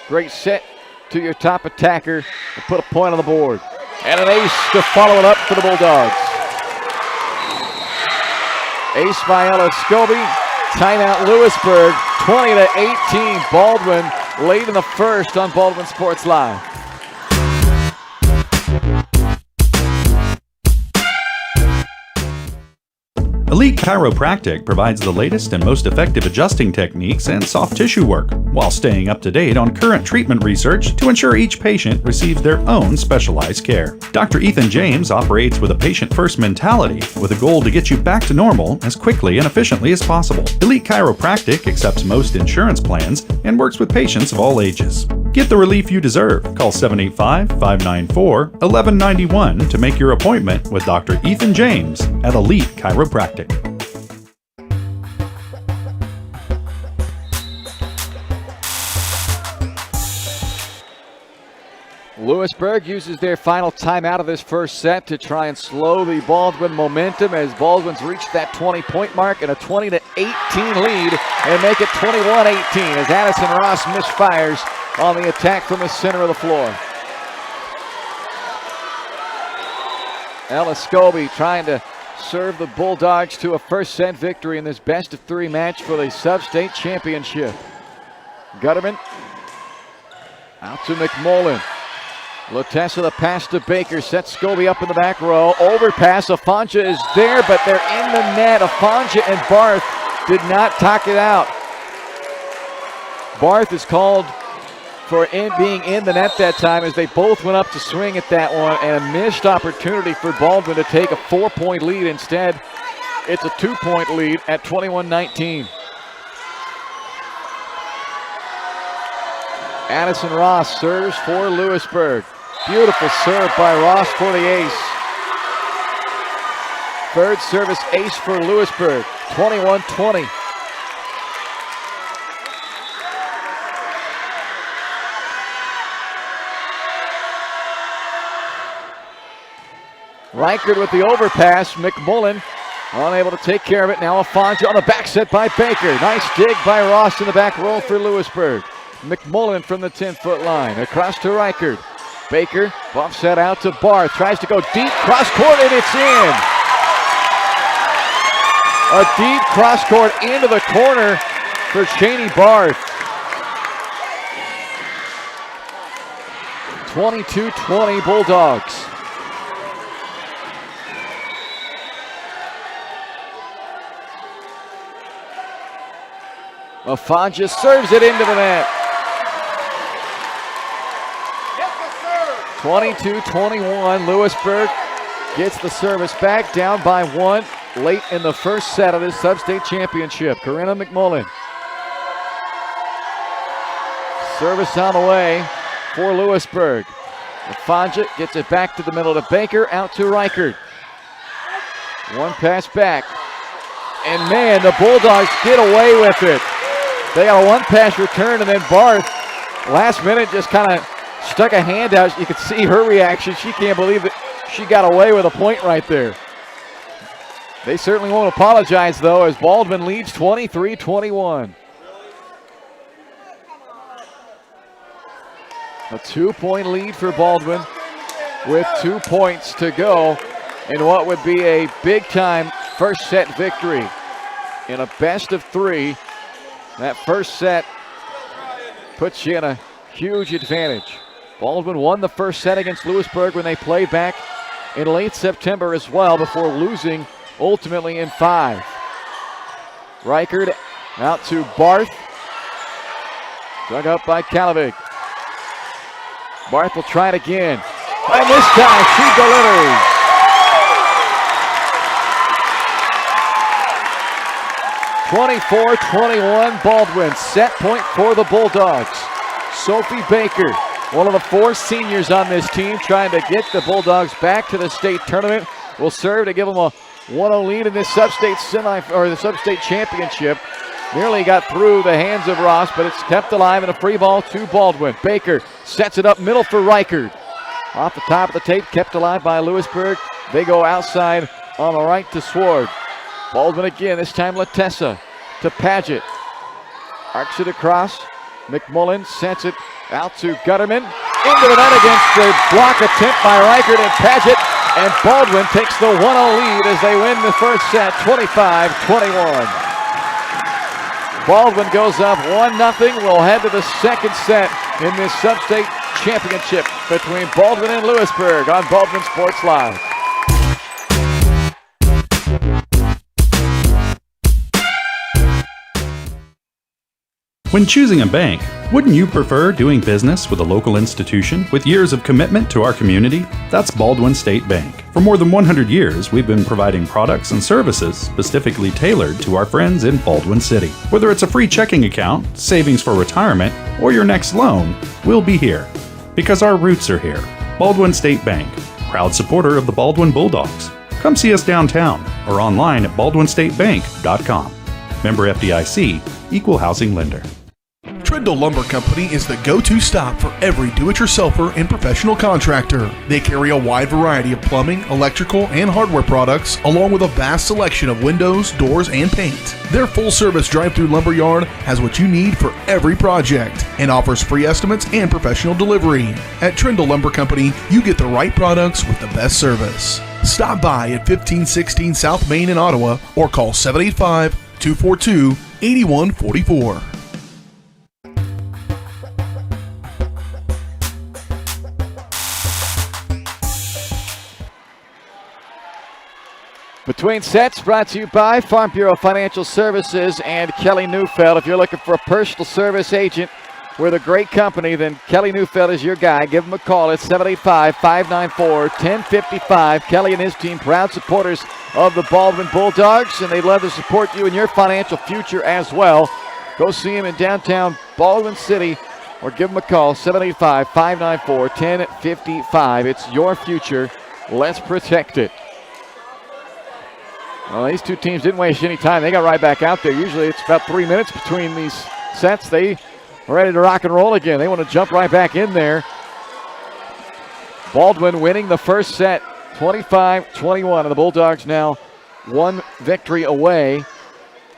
Great set to your top attacker to put a point on the board. And an ace to follow it up for the Bulldogs. Ace by Ella Scobie. Timeout Lewisburg, 20-18. Baldwin late in the first on Baldwin Sports Live. Elite Chiropractic provides the latest and most effective adjusting techniques and soft tissue work, while staying up to date on current treatment research to ensure each patient receives their own specialized care. Dr. Ethan James operates with a patient-first mentality, with a goal to get you back to normal as quickly and efficiently as possible. Elite Chiropractic accepts most insurance plans and works with patients of all ages. Get the relief you deserve. Call 785-594-1191 to make your appointment with Dr. Ethan James at Elite Chiropractic. Lewisburg uses their final timeout of this first set to try and slow the Baldwin momentum as Baldwin's reached that 20-point mark and a 20-18 lead and make it 21-18 as Addison Ross misfires on the attack from the center of the floor. Ella Scobie trying to serve the Bulldogs to a first set victory in this best-of-3 match for the Sub-State Championship. Gutterman out to McMullen. Lutessa the pass to Baker, sets Scobie up in the back row. Overpass, Afanja is there, but they're in the net. Afanja and Barth did not talk it out. Barth is called for being in the net that time as they both went up to swing at that one, and a missed opportunity for Baldwin to take a 4-point lead. Instead, it's a 2-point lead at 21-19. Addison Ross serves for Lewisburg. Beautiful serve by Ross for the ace. Third service ace for Lewisburg, 21-20. Reichert with the overpass. McMullen unable to take care of it. Now Afanja on the back set by Baker. Nice dig by Ross in the back row for Lewisburg. McMullen from the 10-foot line. Across to Reichard. Baker bumps that out to Barth. Tries to go deep cross court, and it's in. A deep cross court into the corner for Cheney Barth. 22-20 Bulldogs. Afanja serves it into the net. 22-21. Lewisburg gets the service back, down by 1 late in the first set of this sub-state championship. Corinna McMullen. Service on the way for Lewisburg. Afanja gets it back to the middle to Baker, out to Reichard. One pass back. And man, the Bulldogs get away with it. They got a one-pass return, and then Barth, last minute, just kind of stuck a hand out. You could see her reaction. She can't believe that she got away with a point right there. They certainly won't apologize, though, as Baldwin leads 23-21. A 2-point lead for Baldwin with 2 points to go in what would be a big-time first set victory in a best of 3. That first set puts you in a huge advantage. Baldwin won the first set against Lewisburg when they played back in late September as well, before losing ultimately in 5. Reichard out to Barth. Dug up by Kalavig. Barth will try it again. And this time she delivers. (24-21) Baldwin. Set point for the Bulldogs. Sophie Baker, one of the 4 seniors on this team, trying to get the Bulldogs back to the state tournament, will serve to give them a 1-0 lead in this sub-state the sub-state championship. Nearly got through the hands of Ross, but it's kept alive in a free ball to Baldwin. Baker sets it up middle for Reichard. Off the top of the tape, kept alive by Lewisburg. They go outside on the right to Sword. Baldwin again, this time Latessa to Paget. Arcs it across. McMullen sets it out to Gutterman. Into the net against the block attempt by Reichard and Paget. And Baldwin takes the 1-0 lead as they win the first set, 25-21. Baldwin goes up 1-0. We'll head to the second set in this sub-state championship between Baldwin and Lewisburg on Baldwin Sports Live. When choosing a bank, wouldn't you prefer doing business with a local institution with years of commitment to our community? That's Baldwin State Bank. For more than 100 years, we've been providing products and services specifically tailored to our friends in Baldwin City. Whether it's a free checking account, savings for retirement, or your next loan, we'll be here. Because our roots are here. Baldwin State Bank, proud supporter of the Baldwin Bulldogs. Come see us downtown or online at baldwinstatebank.com. Member FDIC, Equal Housing Lender. Trindle Lumber Company is the go-to stop for every do-it-yourselfer and professional contractor. They carry a wide variety of plumbing, electrical, and hardware products, along with a vast selection of windows, doors, and paint. Their full-service drive-through lumber yard has what you need for every project and offers free estimates and professional delivery. At Trindle Lumber Company, you get the right products with the best service. Stop by at 1516 South Main in Ottawa or call 785-242-8144. Between sets, brought to you by Farm Bureau Financial Services and Kelly Neufeld. If you're looking for a personal service agent with a great company, then Kelly Neufeld is your guy. Give him a call at 785-594-1055. Kelly and his team, proud supporters of the Baldwin Bulldogs, and they'd love to support you in your financial future as well. Go see him in downtown Baldwin City or give him a call, 785-594-1055. It's your future. Let's protect it. Well, these two teams didn't waste any time. They got right back out there. Usually it's about 3 minutes between these sets. They are ready to rock and roll again. They want to jump right back in there. Baldwin winning the first set, 25-21. And the Bulldogs now one victory away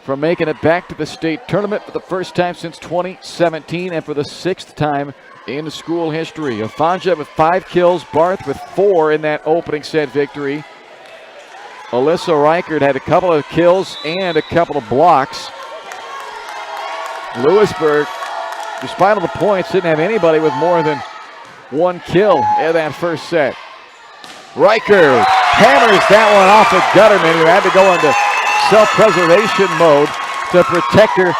from making it back to the state tournament for the first time since 2017 and for the 6th time in school history. Afanja with 5 kills, Barth with 4 in that opening set victory. Alyssa Reichert had a couple of kills and a couple of blocks. Lewisburg, despite all the points, didn't have anybody with more than 1 kill in that first set. Reichert hammers that one off of Gutterman, who had to go into self-preservation mode to protect her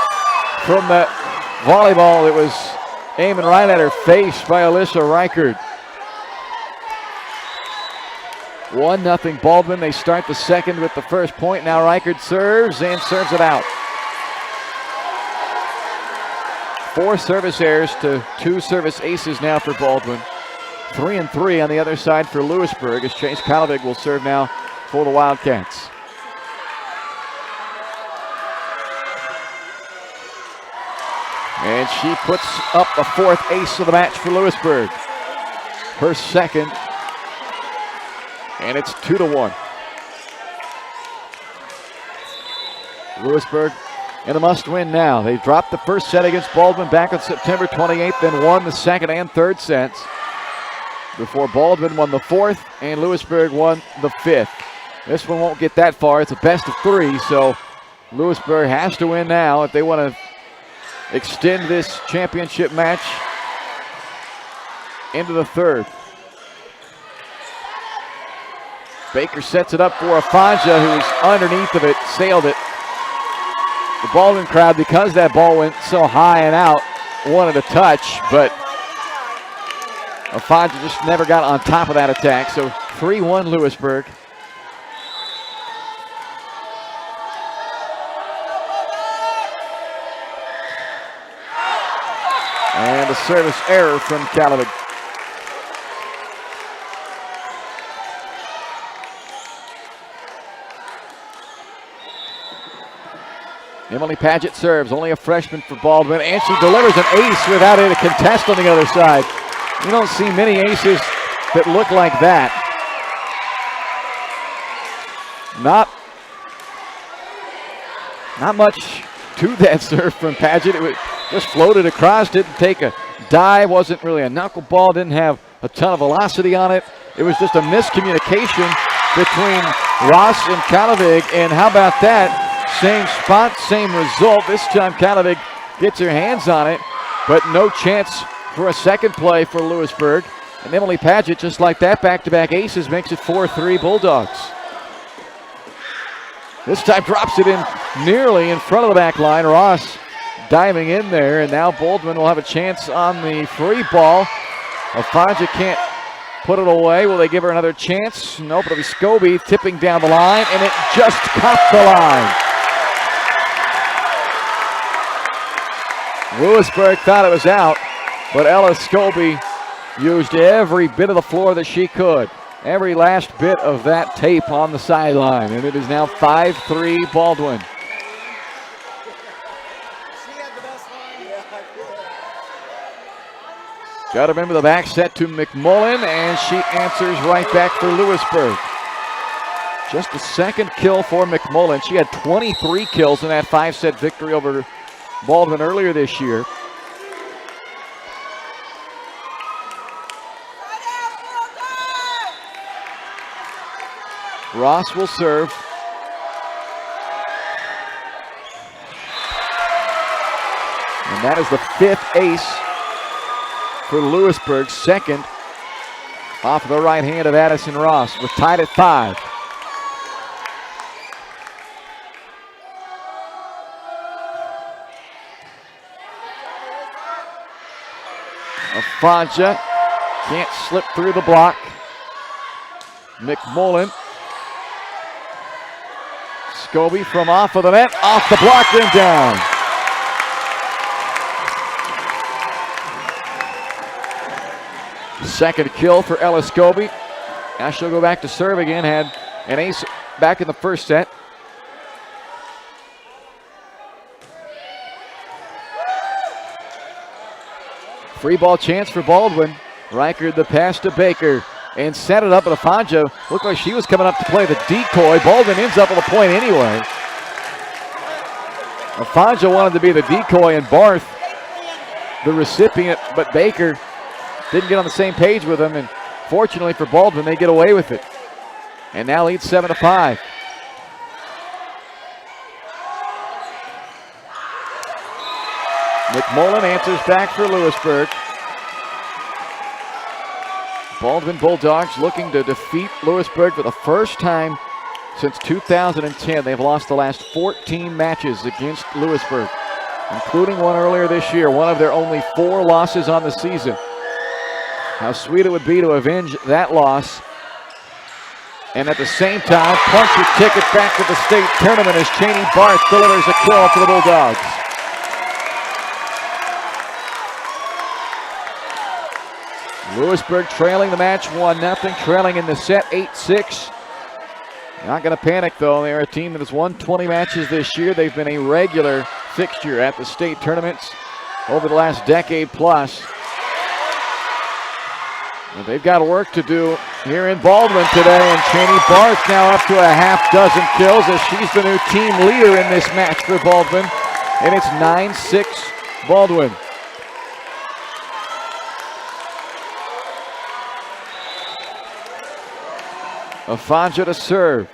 from that volleyball that was aiming right at her face by Alyssa Reichert. 1-0 Baldwin. They start the second with the first point. Now Reichert serves and serves it out. 4 service errors to 2 service aces now for Baldwin. 3-3 on the other side for Lewisburg as Chase Kalovig will serve now for the Wildcats. And she puts up the 4th ace of the match for Lewisburg. Her second. And it's 2-1. Lewisburg in a must-win now. They dropped the first set against Baldwin back on September 28th, then won the second and third sets before Baldwin won the 4th and Lewisburg won the 5th. This one won't get that far. It's a best of 3, so Lewisburg has to win now if they want to extend this championship match into the 3rd. Baker sets it up for Afanja, who's underneath of it, sailed it. The Baldwin crowd, because that ball went so high and out, wanted a touch, but Afanja just never got on top of that attack. So 3-1 Lewisburg. And a service error from Kalovig. Emily Paget serves, only a freshman for Baldwin, and she delivers an ace without a contest on the other side. You don't see many aces that look like that. Not much to that serve from Paget. It was just floated across, didn't take a dive, wasn't really a knuckleball, didn't have a ton of velocity on it. It was just a miscommunication between Ross and Kalovig, and how about that? Same spot, same result. This time Kalovig gets her hands on it, but no chance for a second play for Lewisburg. And Emily Paget, just like that, back-to-back aces, makes it 4-3 Bulldogs. This time drops it in nearly in front of the back line. Ross diving in there, and now Baldwin will have a chance on the free ball. Afanja can't put it away. Will they give her another chance? Nope, it'll be Scobie tipping down the line, and it just caught the line. Lewisburg thought it was out, but Ella Scobie used every bit of the floor that she could. Every last bit of that tape on the sideline, and it is now 5-3 Baldwin. Got to remember the back set to McMullen, and she answers right back for Lewisburg. Just the second kill for McMullen. She had 23 kills in that 5-set victory over Baldwin earlier this year. Ross will serve. And that is the 5th ace for Lewisburg, second off the right hand of Addison Ross. We're tied at 5. Afanja can't slip through the block. McMullen. Scobie from off of the net, off the block, then down. Second kill for Ella Scobie. Now she'll go back to serve again. Had an ace back in the first set. Free ball chance for Baldwin. Reichert the pass to Baker and set it up at Afanja. Looked like she was coming up to play the decoy. Baldwin ends up with a point anyway. Afonso wanted to be the decoy and Barth the recipient, but Baker didn't get on the same page with him, and fortunately for Baldwin, they get away with it. And now leads 7-5. McMullen answers back for Lewisburg. Baldwin Bulldogs looking to defeat Lewisburg for the first time since 2010. They've lost the last 14 matches against Lewisburg, including one earlier this year, one of their only 4 losses on the season. How sweet it would be to avenge that loss, and at the same time, punch your ticket back to the state tournament as Cheney Barth delivers a kill for the Bulldogs. Lewisburg trailing the match 1-0, trailing in the set 8-6. Not going to panic though. They're a team that has won 20 matches this year. They've been a regular fixture at the state tournaments over the last decade plus. And they've got work to do here in Baldwin today, and Cheney Barth now up to a half dozen kills as she's the new team leader in this match for Baldwin, and it's 9-6 Baldwin. Afonso to serve.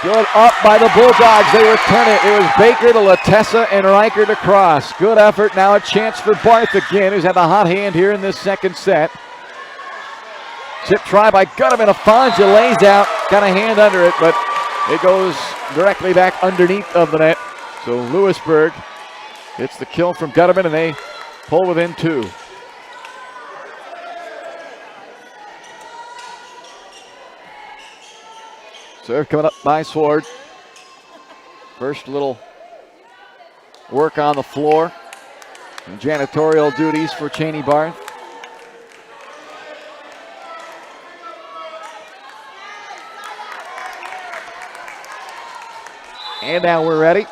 Good up by the Bulldogs. They return it. It was Baker to Latessa and Riker to cross. Good effort. Now a chance for Barth again, who's had the hot hand here in this second set. Tip try by Gutterman. Afonso lays out. Got a hand under it, but it goes directly back underneath of the net. So Lewisburg gets the kill from Gutterman, and they pull within 2. Serve coming up by Sword. First little work on the floor. And janitorial duties for Cheney Barth. And now we're ready.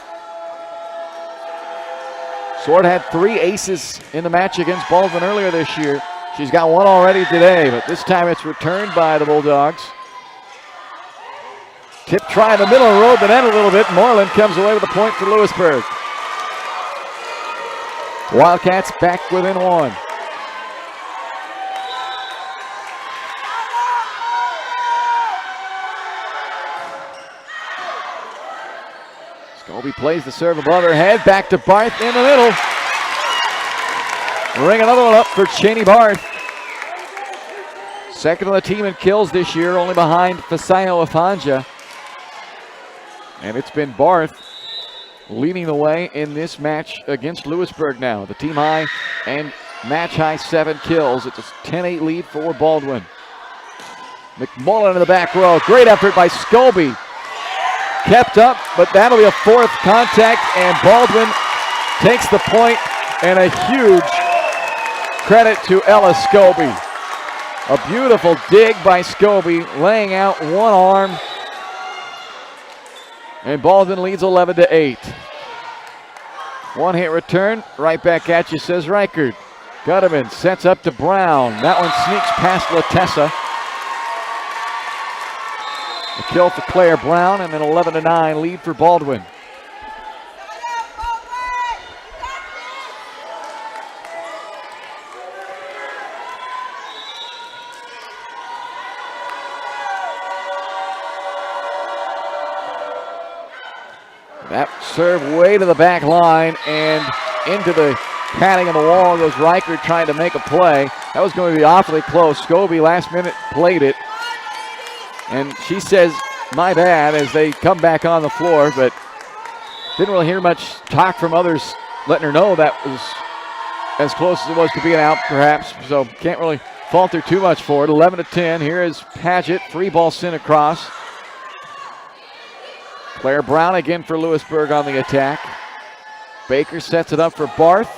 Sword had 3 aces in the match against Baldwin earlier this year. She's got 1 already today, but this time it's returned by the Bulldogs. Tip try in the middle of the road, the net a little bit. Moreland comes away with a point for Lewisburg. Wildcats back within 1. Scobie plays the serve above her head. Back to Barth in the middle. Ring another one up for Cheney Barth. Second on the team in kills this year, only behind Fasayo Afonso. And it's been Barth leading the way in this match against Lewisburg now. The team high and match high 7 kills. It's a 10-8 lead for Baldwin. McMullen in the back row. Great effort by Scobie. Kept up, but that'll be a 4th contact, and Baldwin takes the point, and a huge credit to Ella Scobie. A beautiful dig by Scobie, laying out 1 arm. And Baldwin leads 11-8. 1-hit return, right back at you, says Reichert. Gutterman sets up to Brown. That one sneaks past Latessa. A kill for Claire Brown, and an 11-9 lead for Baldwin. That serve way to the back line and into the padding of the wall goes Riker trying to make a play. That was going to be awfully close. Scobie last minute played it. And she says, my bad, as they come back on the floor, but didn't really hear much talk from others letting her know that was as close as it was to being out, perhaps. So can't really falter too much for it. 11-10. Here is Paget. Free ball sent across. Claire Brown again for Lewisburg on the attack. Baker sets it up for Barth.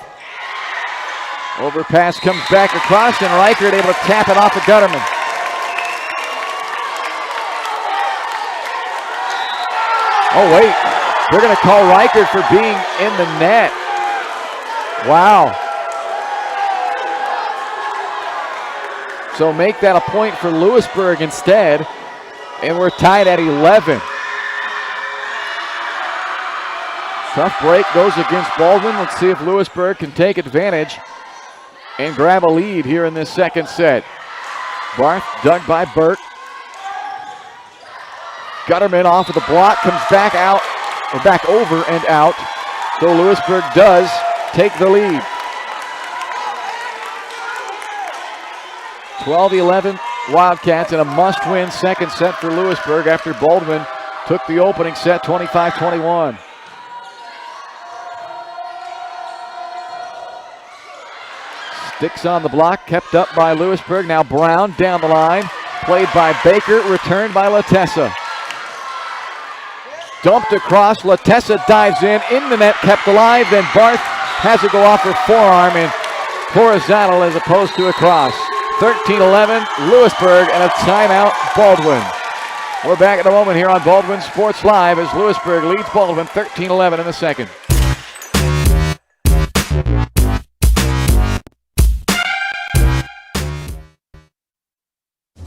Overpass comes back across, and Reichert able to tap it off of Gutterman. Oh, wait. They're going to call Reichert for being in the net. Wow. So make that a point for Lewisburg instead. And we're tied at 11. Tough break goes against Baldwin. Let's see if Lewisburg can take advantage and grab a lead here in this second set. Barth dug by Burke. Gutterman off of the block, comes back out, or back over and out. So Lewisburg does take the lead. 12-11 Wildcats in a must-win second set for Lewisburg after Baldwin took the opening set 25-21. Sticks on the block, kept up by Lewisburg. Now Brown down the line, played by Baker, returned by Latessa. Dumped across, Latessa dives in the net, kept alive, then Barth has it go off her forearm and horizontal as opposed to across. 13-11, Lewisburg, and a timeout, Baldwin. We're back in a moment here on Baldwin Sports Live as Lewisburg leads Baldwin 13-11 in the second.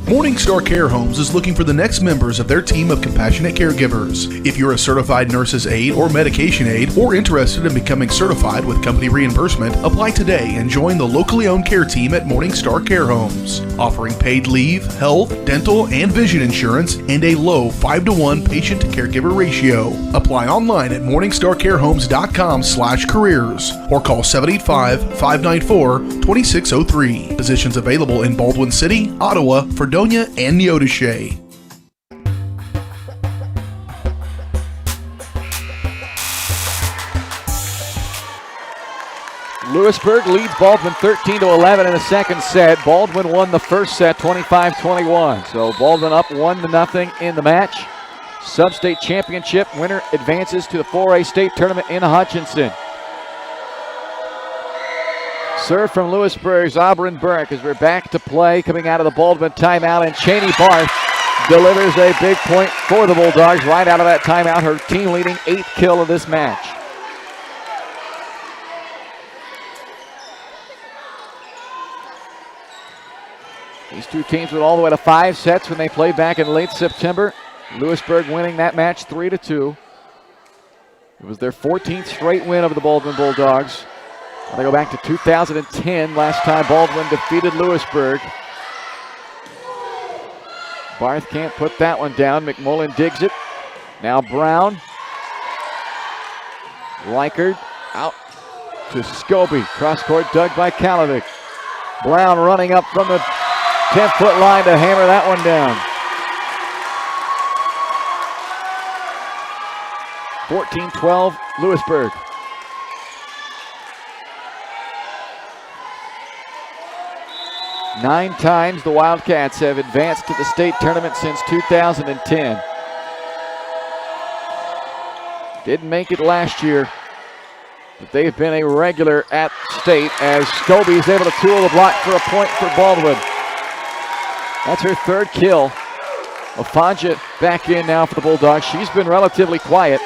Morningstar Care Homes is looking for the next members of their team of compassionate caregivers. If you're a certified nurse's aide or medication aide or interested in becoming certified with company reimbursement, apply today and join the locally owned care team at Morningstar Care Homes. Offering paid leave, health, dental, and vision insurance and a low 5-to-1 patient-to-caregiver ratio. Apply online at morningstarcarehomes.com/careers or call 785-594-2603. Positions available in Baldwin City, Ottawa, Fredonia, and Neodesha. Lewisburg leads Baldwin 13-11 in the second set. Baldwin won the first set 25-21. So Baldwin up 1-0 in the match. Sub-state championship winner advances to the 4A state tournament in Hutchinson. Serve from Lewisburg's Auburn Burke as we're back to play coming out of the Baldwin timeout, and Cheney Barth delivers a big point for the Bulldogs right out of that timeout, her team leading 8th kill of this match. These two teams went all the way to 5 sets when they played back in late September. Lewisburg winning that match 3-2. It was their 14th straight win over the Baldwin Bulldogs. They go back to 2010, last time Baldwin defeated Lewisburg. Barth can't put that one down. McMullen digs it. Now Brown. Reichard out to Scobie. Cross court dug by Kalovic. Brown running up from the 10-foot line to hammer that one down. 14-12 Lewisburg. Nine times the Wildcats have advanced to the state tournament since 2010. Didn't make it last year, but they've been a regular at state as Scobie is able to tool the block for a point for Baldwin. That's her 3rd kill. Afanja back in now for the Bulldogs. She's been relatively quiet.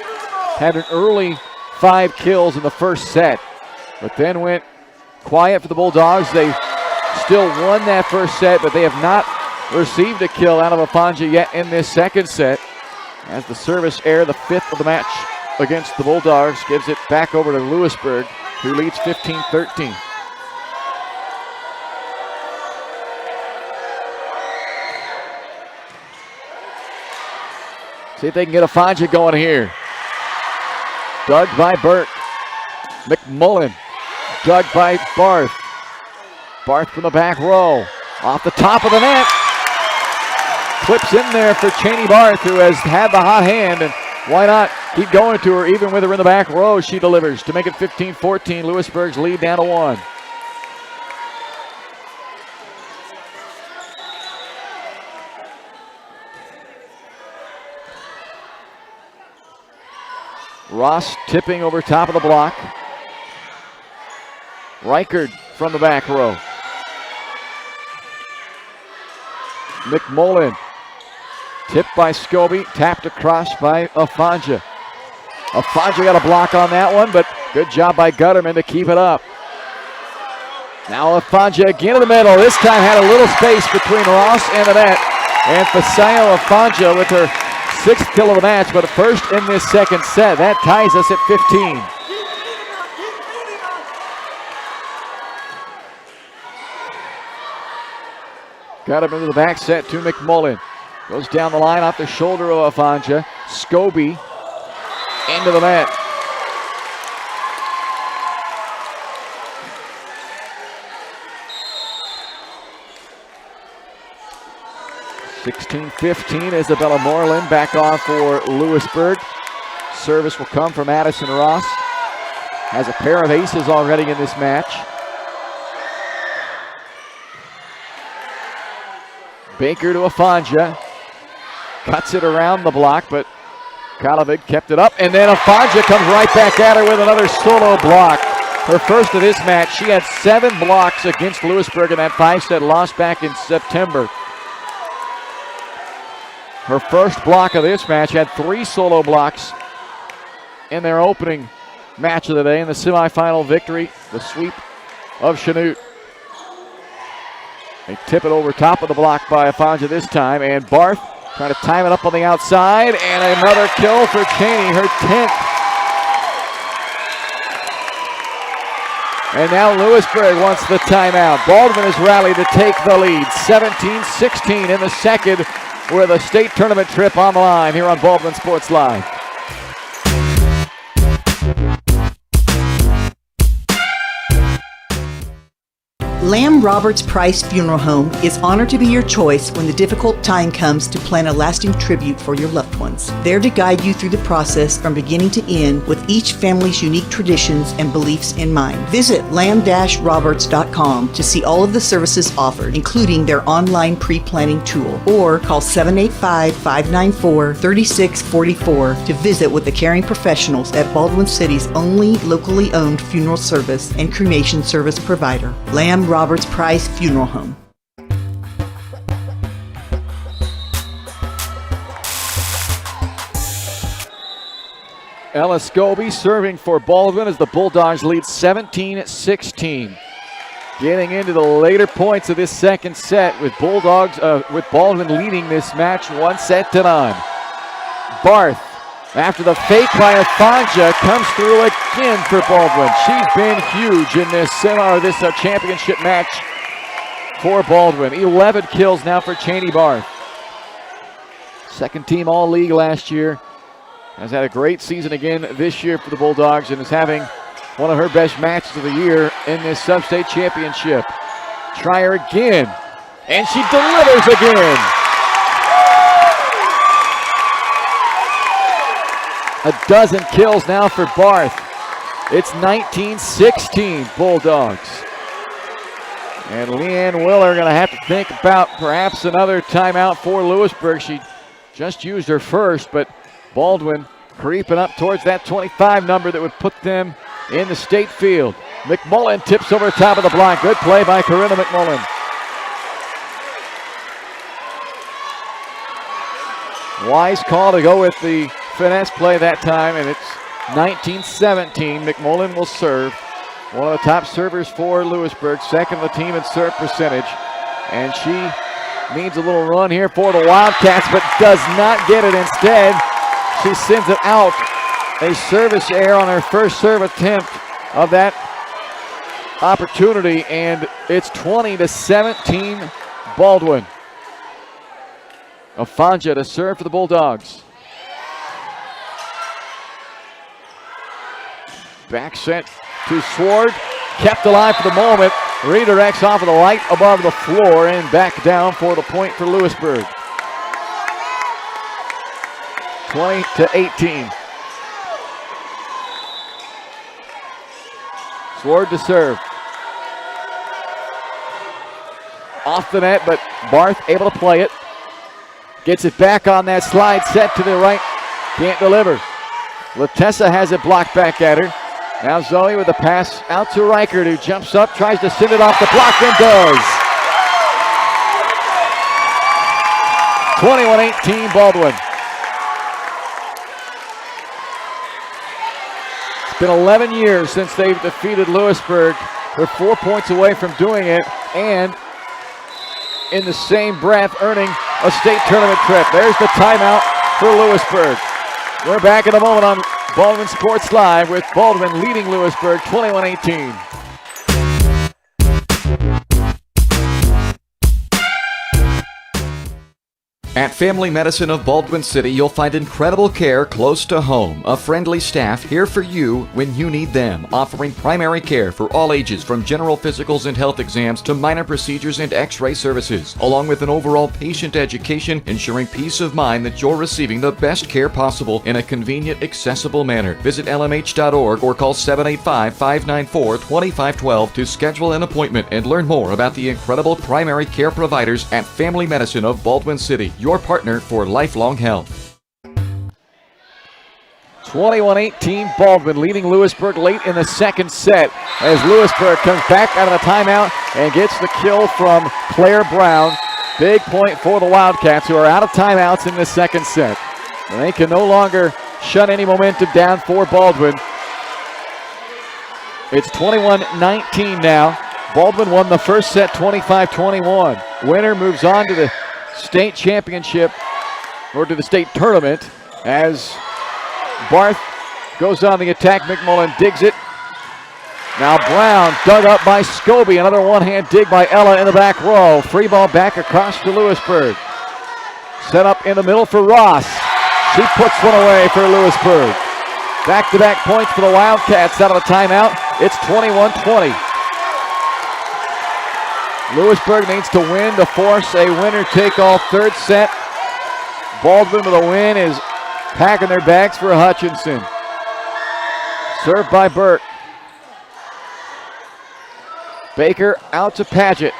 Had an early 5 kills in the first set, but then went quiet for the Bulldogs. They still won that first set, but they have not received a kill out of Afanja yet in this second set. As the service error, the 5th of the match against the Bulldogs, gives it back over to Lewisburg, who leads 15-13. See if they can get Afanja going here. Dug by Burke. McMullen. Dug by Barth. Barth from the back row. Off the top of the net. Clips in there for Cheney Barth, who has had the hot hand, and why not keep going to her even with her in the back row. She delivers to make it 15-14. Lewisburg's lead down to 1. Ross tipping over top of the block. Reichard from the back row. McMullen. Tipped by Scobie, tapped across by Afanja. Afanja got a block on that one, but good job by Gutterman to keep it up. Now Afanja again in the middle. This time had a little space between Ross and the net. And Fasayo Afanja with her 6th kill of the match, but first in this second set. That ties us at 15. Got him into the back set to McMullen. Goes down the line off the shoulder of Afanja. Scobie into the net. (16-15). Isabella Moreland back on for Lewisburg. Service will come from Addison Ross. Has a pair of aces already in this match. Baker to Afanja. Cuts it around the block, but Kalovic kept it up. And then Afanja comes right back at her with another solo block. Her first of this match. She had 7 blocks against Lewisburg in that 5-set loss back in September. Her first block of this match, had 3 solo blocks in their opening match of the day in the semifinal victory, the sweep of Chanute. They tip it over top of the block by Afanja this time, and Barth trying to time it up on the outside, and another kill for Cheney, her 10th. And now Lewisburg wants the timeout. Baldwin has rallied to take the lead, 17-16 in the second, with a state tournament trip on the line here on Baldwin Sports Live. Lamb Roberts Price Funeral Home is honored to be your choice when the difficult time comes to plan a lasting tribute for your loved ones. There to guide you through the process from beginning to end with each family's unique traditions and beliefs in mind. Visit lamb-roberts.com to see all of the services offered, including their online pre-planning tool, or call 785-594-3644 to visit with the caring professionals at Baldwin City's only locally owned funeral service and cremation service provider, Lamb Roberts Price Funeral Home. Ella Scobie serving for Baldwin as the Bulldogs lead 17-16. Getting into the later points of this second set with with Baldwin leading this match 1-0. Barth, after the fake by Afanja, comes through again for Baldwin. She's been huge in this championship match for Baldwin. 11 kills now for Cheney Barth. Second team All-League last year. Has had a great season again this year for the Bulldogs and is having one of her best matches of the year in this sub-state championship. Try her again, and she delivers again. A dozen kills now for Barth. It's 19-16 Bulldogs. And Leanne Willer going to have to think about perhaps another timeout for Lewisburg. She just used her first, but Baldwin creeping up towards that 25 number that would put them in the state field. McMullen tips over the top of the block. Good play by Corinna McMullen. Wise call to go with the finesse play that time, and it's 19-17. McMullen will serve. One of the top servers for Lewisburg, second of the team in serve percentage. And she needs a little run here for the Wildcats, but does not get it. Instead, she sends it out. A service error on her first serve attempt of that opportunity, and it's 20-17 Baldwin. Afanja to serve for the Bulldogs. Back set to Sword, kept alive for the moment, redirects off of the light above the floor and back down for the point for Lewisburg. 20-18. Sword to serve. Off the net, but Barth able to play it. Gets it back on that slide set to the right. Can't deliver. Latessa has it blocked back at her. Now Zoe with a pass out to Reichert, who jumps up, tries to send it off the block and does. 21-18 Baldwin. It's been 11 years since they've defeated Lewisburg They're 4 points away from doing it, and in the same breath earning a state tournament trip. There's the timeout for Lewisburg. We're back in a moment on Baldwin Sports Live with Baldwin leading Lewisburg 21-18. At Family Medicine of Baldwin City, you'll find incredible care close to home. A friendly staff here for you when you need them, offering primary care for all ages from general physicals and health exams to minor procedures and x-ray services, along with an overall patient education, ensuring peace of mind that you're receiving the best care possible in a convenient, accessible manner. Visit lmh.org or call 785-594-2512 to schedule an appointment and learn more about the incredible primary care providers at Family Medicine of Baldwin City, your partner for lifelong health. 21-18, Baldwin leading Lewisburg late in the second set as Lewisburg comes back out of the timeout and gets the kill from Claire Brown. Big point for the Wildcats, who are out of timeouts in the second set. And they can no longer shut any momentum down for Baldwin. It's 21-19 now. Baldwin won the first set 25-21. Winner moves on to the state championship, or to the state tournament, as Barth goes on the attack. McMullen digs it. Now Brown dug up by Scobie. Another one-hand dig by Ella in the back row. Free ball back across to Lewisburg. Set up in the middle for Ross. She puts one away for Lewisburg. Back-to-back points for the Wildcats out of the timeout. It's 21-20. Lewisburg needs to win to force a winner-take-all third set. Baldwin with a win is packing their bags for Hutchinson. Served by Burke. Baker out to Paget.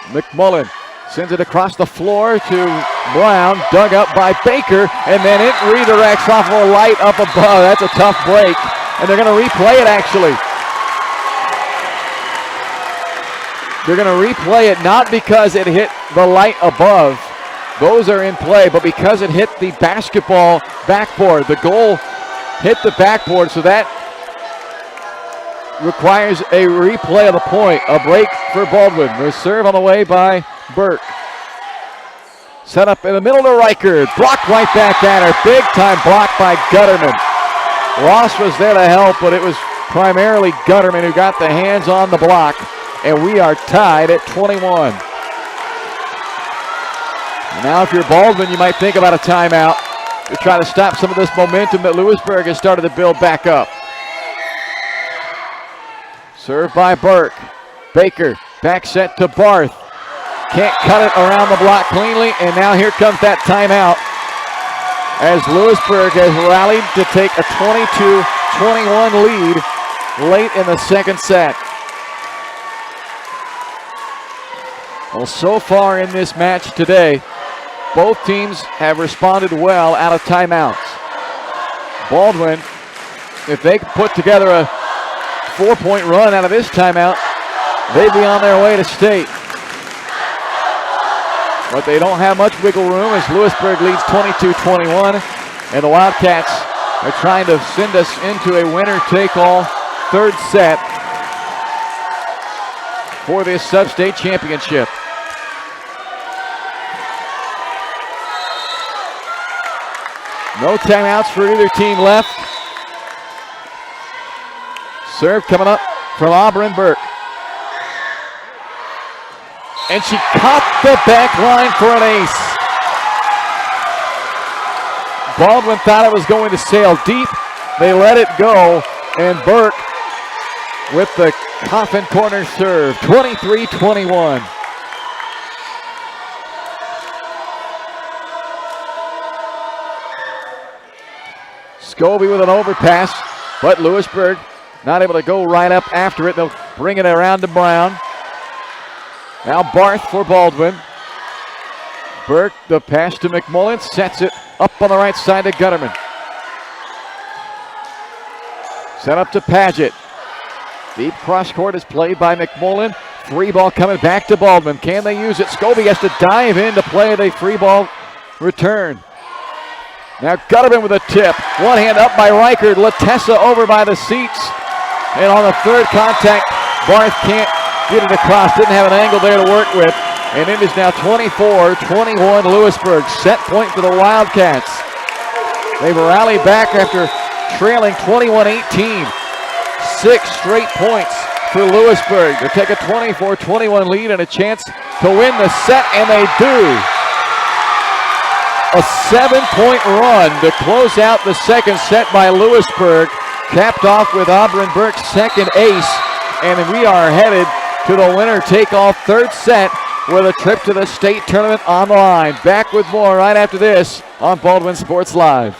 McMullen sends it across the floor to Brown, dug up by Baker, and then it redirects off of a light up above. That's a tough break, and they're going to replay it actually. They're going to replay it not because it hit the light above. Those are in play, but because it hit the basketball backboard. The goal hit the backboard, so that requires a replay of the point. A break for Baldwin. The serve on the way by Burke. Set up in the middle to Reichard. Blocked right back at her. Big time block by Gutterman. Ross was there to help, but it was primarily Gutterman who got the hands on the block. And we are tied at 21. Now if you're Baldwin, you might think about a timeout to try to stop some of this momentum that Lewisburg has started to build back up. Served by Burke. Baker, back set to Barth. Can't cut it around the block cleanly, and now here comes that timeout as Lewisburg has rallied to take a 22-21 lead late in the second set. Well, so far in this match today, both teams have responded well out of timeouts. Baldwin, if they could put together a 4-point run out of this timeout, they'd be on their way to state. But they don't have much wiggle room as Lewisburg leads 22-21, and the Wildcats are trying to send us into a winner-take-all third set for this sub-state championship. No timeouts for either team left. Serve coming up from Auburn Burke. And she caught the back line for an ace. Baldwin thought it was going to sail deep. They let it go, and Burke with the coffin corner serve, 23-21. Scobie with an overpass, but Lewisburg not able to go right up after it. They'll bring it around to Brown. Now Barth for Baldwin. Burke, the pass to McMullen, sets it up on the right side to Gutterman. Set up to Paget. Deep cross court is played by McMullen. Free ball coming back to Baldwin. Can they use it? Scobie has to dive in to play the free ball return. Now Gutterman with a tip. One hand up by Reichard. Latessa over by the seats. And on the third contact, Barth can't get it across. Didn't have an angle there to work with. And it is now 24-21 Lewisburg. Set point for the Wildcats. They've rallied back after trailing 21-18. 6 straight points for Lewisburg to take a 24-21 lead and a chance to win the set, and they do. A 7-point run to close out the second set by Lewisburg, capped off with Auburn Burke's second ace, and we are headed to the winner-take-all third set with a trip to the state tournament on the line. Back with more right after this on Baldwin Sports Live.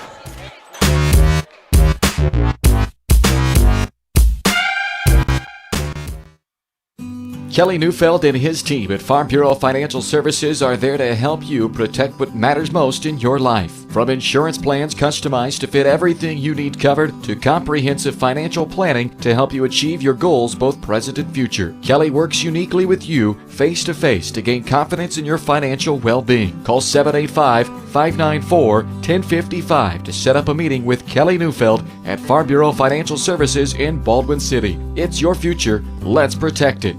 Kelly Neufeld and his team at Farm Bureau Financial Services are there to help you protect what matters most in your life. From insurance plans customized to fit everything you need covered to comprehensive financial planning to help you achieve your goals both present and future. Kelly works uniquely with you face-to-face to gain confidence in your financial well-being. Call 785-594-1055 to set up a meeting with Kelly Neufeld at Farm Bureau Financial Services in Baldwin City. It's your future. Let's protect it.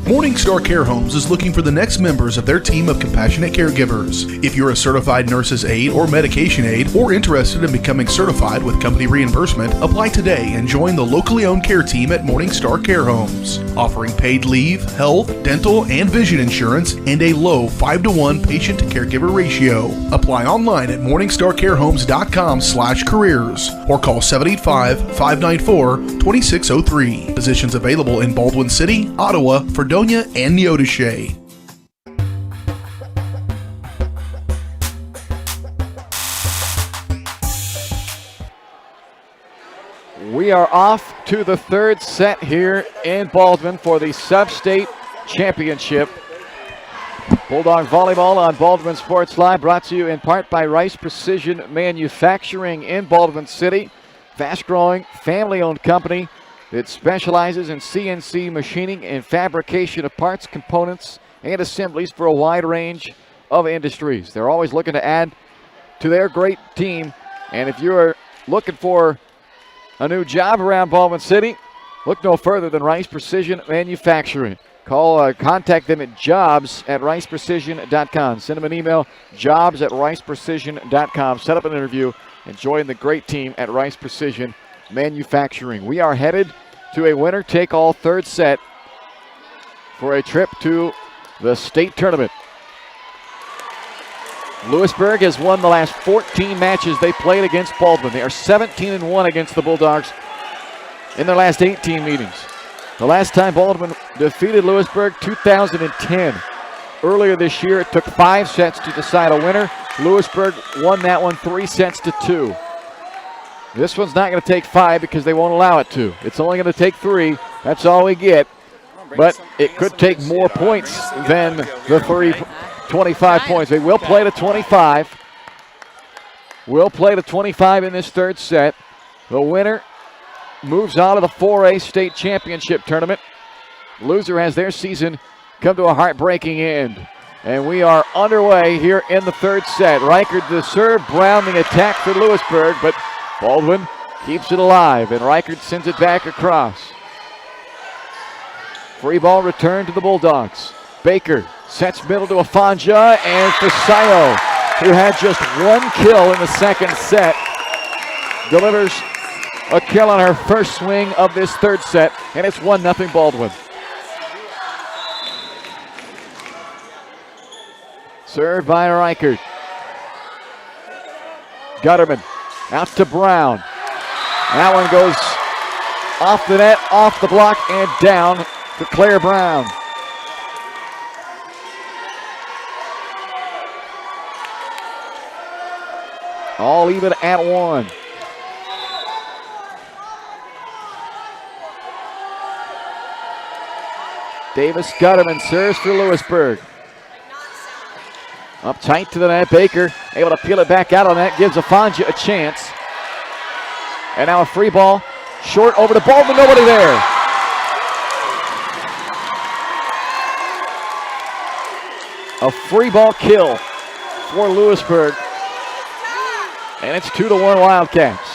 Morningstar Care Homes is looking for the next members of their team of compassionate caregivers. If you're a certified nurse's aide or medication aide or interested in becoming certified with company reimbursement, apply today and join the locally owned care team at Morningstar Care Homes. Offering paid leave, health, dental, and vision insurance and a low 5-to-1 patient to caregiver ratio. Apply online at morningstarcarehomes.com/careers or call 785-594-2603. Positions available in Baldwin City, Ottawa, Fredonia, and Neodesha. We are off to the third set here in Baldwin for the Sub-State Championship. Bulldog Volleyball on Baldwin Sports Live, brought to you in part by Rice Precision Manufacturing in Baldwin City. Fast-growing, family-owned company that specializes in CNC machining and fabrication of parts, components, and assemblies for a wide range of industries. They're always looking to add to their great team, and if you're looking for a new job around Baldwin City, look no further than Rice Precision Manufacturing. Contact them at jobs@riceprecision.com. Send them an email, jobs@riceprecision.com. Set up an interview and join the great team at Rice Precision Manufacturing. We are headed to a winner-take-all third set for a trip to the state tournament. Lewisburg has won the last 14 matches they played against Baldwin. They are 17-1 against the Bulldogs in their last 18 meetings. The last time Baldwin defeated Lewisburg, 2010. Earlier this year, it took 5 sets to decide a winner. Lewisburg won that one 3-2. This one's not going to take 5 because they won't allow it to. It's only going to take 3. That's all we get. But it could take more points than the 25 points. They will play to 25. Will play to 25 in this third set. The winner moves on to the 4A state championship tournament. Loser has their season come to a heartbreaking end. And we are underway here in the third set. Reichert the serve, Brown the attack for Lewisburg, but Baldwin keeps it alive, and Reichert sends it back across. Free ball return to the Bulldogs. Baker sets middle to Afanja, and Fasayo, who had just 1 kill in the second set, delivers a kill on her first swing of this third set, and it's 1-0 Baldwin. Served by Reichert. Gutterman out to Brown. That one goes off the net, off the block, and down to Claire Brown. All even at 1. Davis Gutterman serves for Lewisburg. Up tight to the net, Baker able to peel it back out on that, gives Afanja a chance. And now a free ball, short over to Baldwin, nobody there. A free ball kill for Lewisburg. And it's 2-1 Wildcats.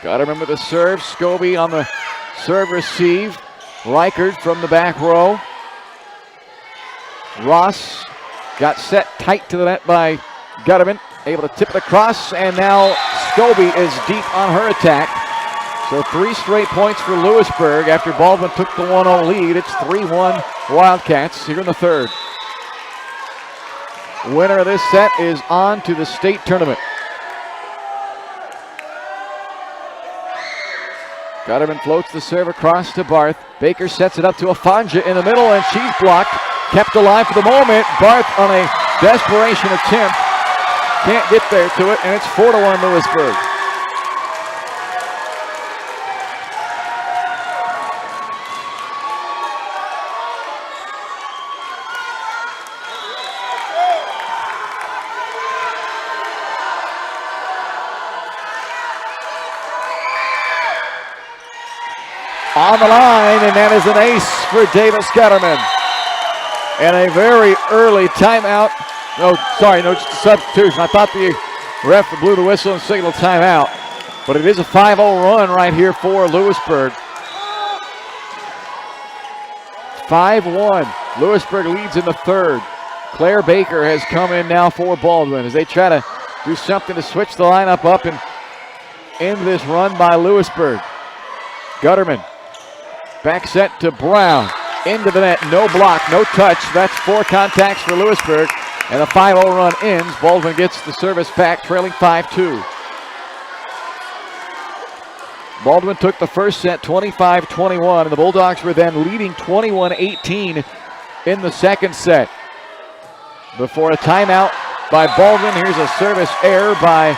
Gutterman with the serve. Scobie on the serve receive. Reichert from the back row. Ross got set tight to the net by Gutterman. Able to tip it across, and now Scobie is deep on her attack. So 3 straight points for Lewisburg after Baldwin took the 1-0 lead. It's 3-1 Wildcats here in the third. Winner of this set is on to the state tournament. Gutterman floats the serve across to Barth. Baker sets it up to Afanja in the middle, and she's blocked. Kept alive for the moment. Barth on a desperation attempt. Can't get there to it, and it's 4-1 Lewisburg. On the line, and that is an ace for Davis Gutterman. And a very early timeout. No substitution. I thought the ref blew the whistle and signaled timeout. But it is a 5-0 run right here for Lewisburg. 5-1. Lewisburg leads in the third. Claire Baker has come in now for Baldwin as they try to do something to switch the lineup up and end this run by Lewisburg. Gutterman. Back set to Brown. Into the net. No block, no touch. That's 4 contacts for Lewisburg. And the 5-0 run ends. Baldwin gets the service back, trailing 5-2. Baldwin took the first set 25-21, and the Bulldogs were then leading 21-18 in the second set. Before a timeout by Baldwin, here's a service error by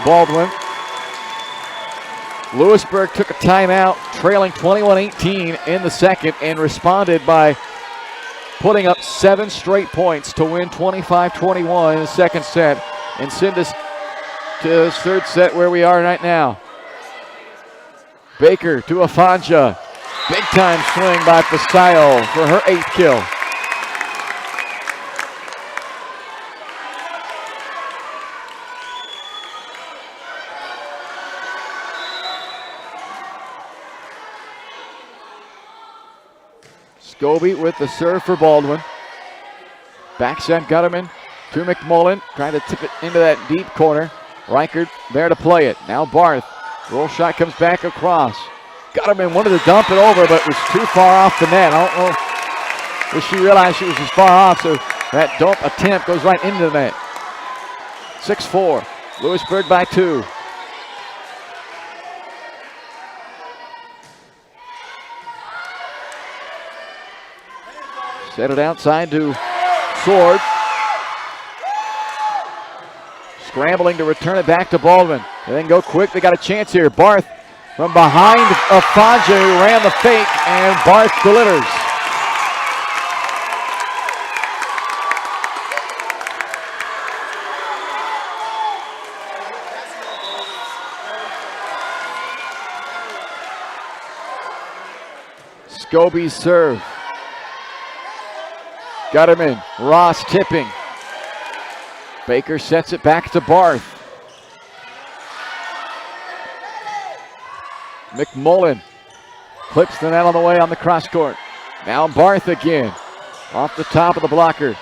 Baldwin. Lewisburg took a timeout, trailing 21-18 in the second, and responded by putting up 7 straight points to win 25-21 in the second set and send us to this third set where we are right now. Baker to Afanja. Big time swing by Pasayo for her 8th kill. Scobie with the serve for Baldwin. Back set Gutterman to McMullen. Trying to tip it into that deep corner. Reichert there to play it. Now Barth. Roll shot comes back across. Gutterman wanted to dump it over, but was too far off the net. I don't know if she realized she was as far off, so that dump attempt goes right into the net. 6-4. Lewisburg by 2. Set it outside to Sword. Scrambling to return it back to Baldwin. They then go quick. They got a chance here. Barth from behind Afanja, who ran the fake, and Barth delivers. Scobie's serve. Gutterman, Ross tipping. Baker sets it back to Barth. McMullen clips the net on the way on the cross court. Now Barth again, off the top of the blocker.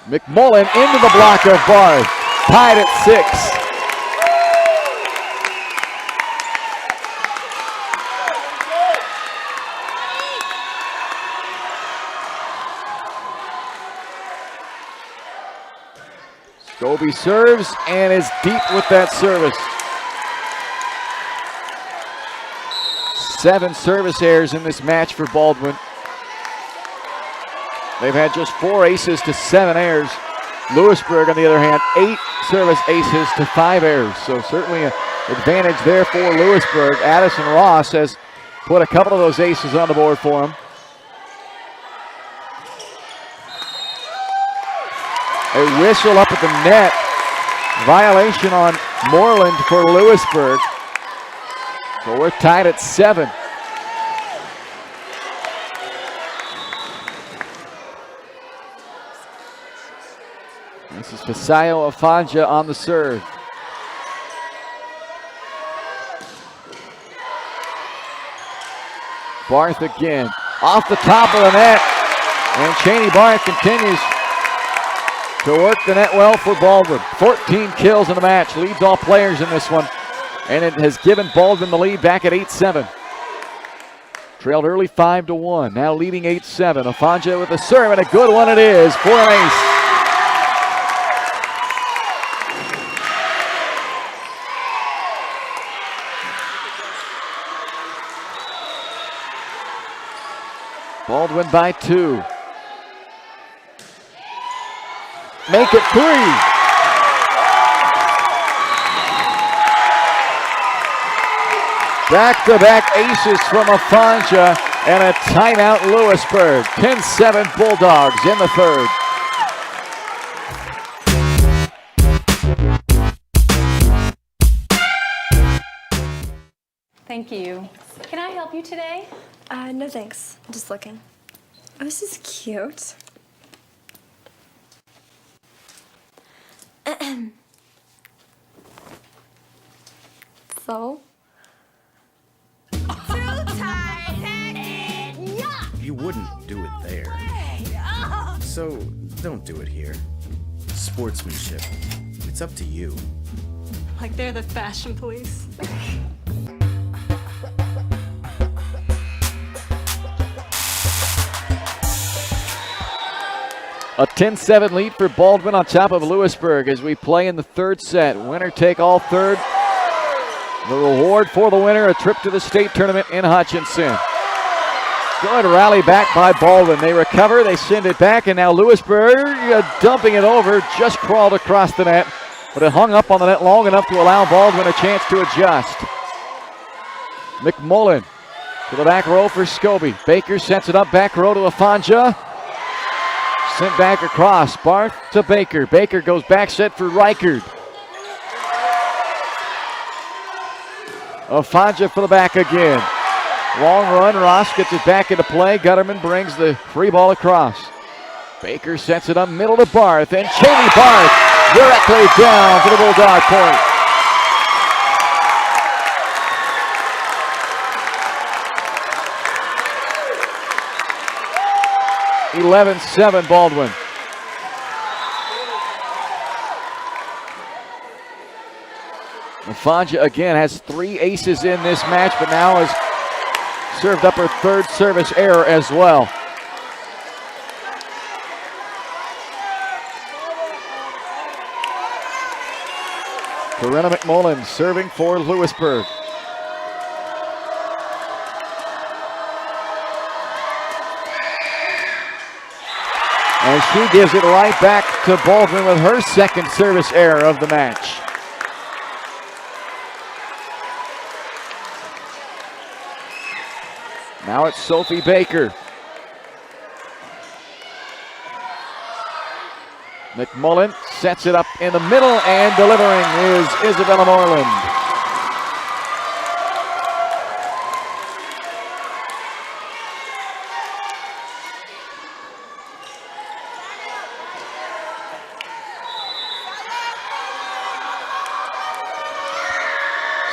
McMullen into the block of Barth, tied at 6. Scobie serves and is deep with that service. 7 service errors in this match for Baldwin. They've had just 4 aces to 7 errors. Lewisburg, on the other hand, 8 service aces to 5 errors. So certainly an advantage there for Lewisburg. Addison Ross has put a couple of those aces on the board for him. A whistle up at the net. Violation on Moreland for Lewisburg. So we're tied at 7. This is Pasayo Afanja on the serve. Barth again. Off the top of the net. And Cheney Barth continues to work the net well for Baldwin. 14 kills in the match. Leads all players in this one. And it has given Baldwin the lead back at 8-7. Trailed early 5-1. Now leading 8-7. Afanja with a serve, and a good one it is for an ace. Baldwin by 2. Make it 3. Back-to-back aces from Afanja and a timeout Lewisburg. 10-7 Bulldogs in the third. Thank you. Can I help you today? No thanks. I'm just looking. Oh, this is cute. So? You wouldn't do it there. So, don't do it here. Sportsmanship. It's up to you. Like they're the fashion police. A 10-7 lead for Baldwin on top of Lewisburg as we play in the third set. Winner take all third. The reward for the winner, a trip to the state tournament in Hutchinson. Good rally back by Baldwin. They recover, they send it back, and now Lewisburg dumping it over, just crawled across the net, but it hung up on the net long enough to allow Baldwin a chance to adjust. McMullen to the back row for Scobie. Baker sets it up back row to Afanja. Sent back across, Barth to Baker. Baker goes back set for Reichard. Afanja for the back again. Long run, Ross gets it back into play. Gutterman brings the free ball across. Baker sets it up middle to Barth, and Cheney Barth directly down to the Bulldog point. (11-7) Baldwin. Afanja again has 3 aces in this match, but now has served up her third service error as well. Corinna McMullen serving for Lewisburg. And she gives it right back to Baldwin with her second service error of the match. Now it's Sophie Baker. McMullen sets it up in the middle, and delivering is Isabella Moreland.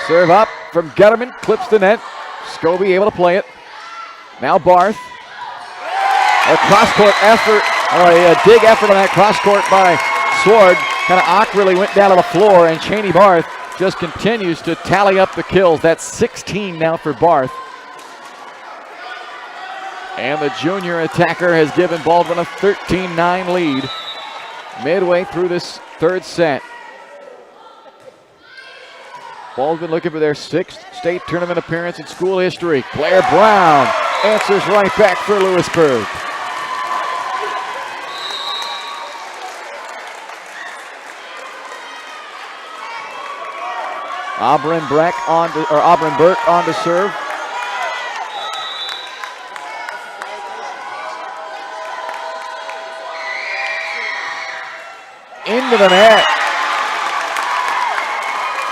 Serve up from Gutterman, clips the net. Scobie able to play it. Now Barth. A cross-court effort, or a dig effort on that cross-court by Sword. Kind of awkwardly went down to the floor, and Cheney Barth just continues to tally up the kills. That's 16 now for Barth. And the junior attacker has given Baldwin a 13-9 lead midway through this third set. Baldwin looking for their 6th state tournament appearance in school history. Claire Brown answers right back for Lewisburg. Auburn Burke on to serve. Into the net.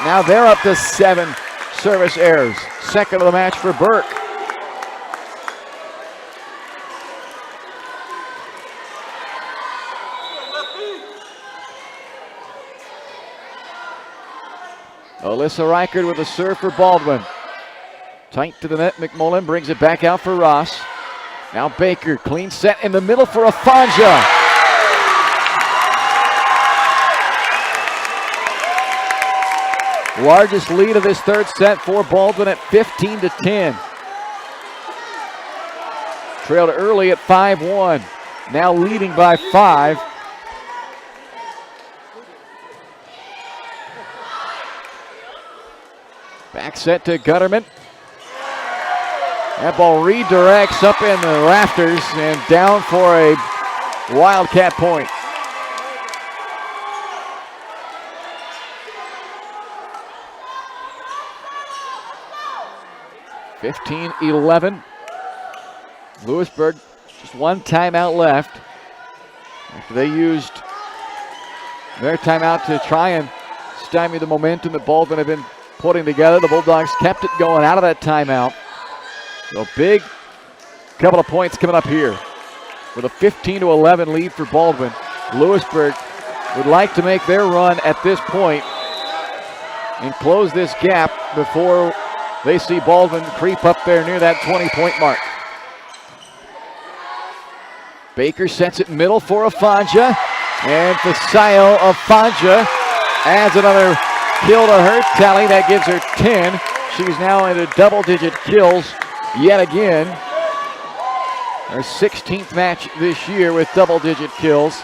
Now they're up to 7 service errors. Second of the match for Burke. Alyssa Reichard with a serve for Baldwin. Tight to the net, McMullen brings it back out for Ross. Now Baker, clean set in the middle for Afanja. Largest lead of this third set for Baldwin at 15-10. Trailed early at 5-1. Now leading by 5. Back set to Gutterman. That ball redirects up in the rafters and down for a Wildcat point. (15-11). Lewisburg, just one timeout left. After they used their timeout to try and stymie the momentum that Baldwin had been putting together, the Bulldogs kept it going out of that timeout. So big couple of points coming up here. With a 15-11 lead for Baldwin, Lewisburg would like to make their run at this point and close this gap before they see Baldwin creep up there near that 20-point mark. Baker sets it middle for Afanja, and Fasayo Afanja adds another kill to her tally. That gives her 10. She's now into double-digit kills yet again. Her 16th match this year with double-digit kills.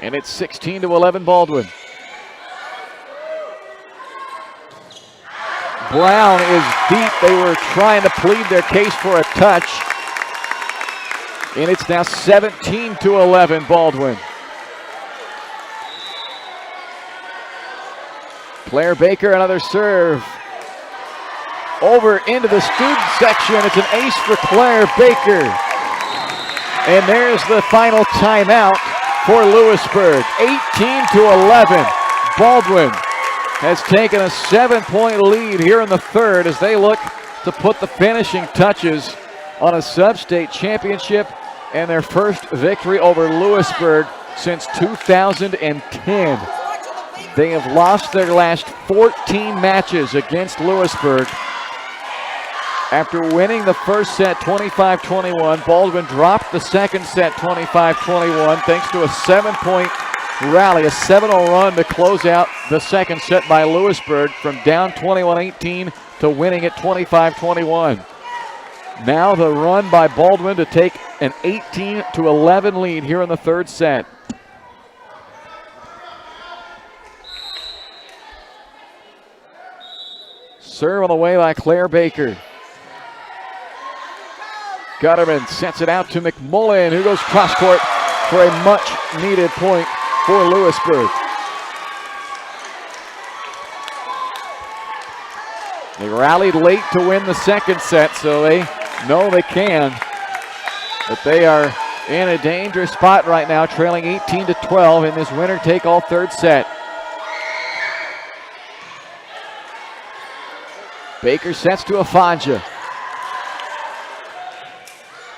And it's 16-11 Baldwin. Brown is deep. They were trying to plead their case for a touch. And it's now 17-11 Baldwin. Claire Baker, another serve. Over into the student section. It's an ace for Claire Baker. And there's the final timeout for Lewisburg. 18-11. Baldwin has taken a 7-point lead here in the third as they look to put the finishing touches on a sub-state championship and their first victory over Lewisburg since 2010. They have lost their last 14 matches against Lewisburg. After winning the first set 25-21, Baldwin dropped the second set 25-21 thanks to a 7-point rally, a 7-0 run to close out the second set by Lewisburg from down 21-18 to winning it 25-21. Now the run by Baldwin to take an 18-11 lead here in the third set. Serve on the way by Claire Baker. Gutterman sets it out to McMullen, who goes cross court for a much needed point for Lewisburg. They rallied late to win the second set, so they know they can. But they are in a dangerous spot right now, trailing 18-12 in this winner-take-all third set. Baker sets to Afanja.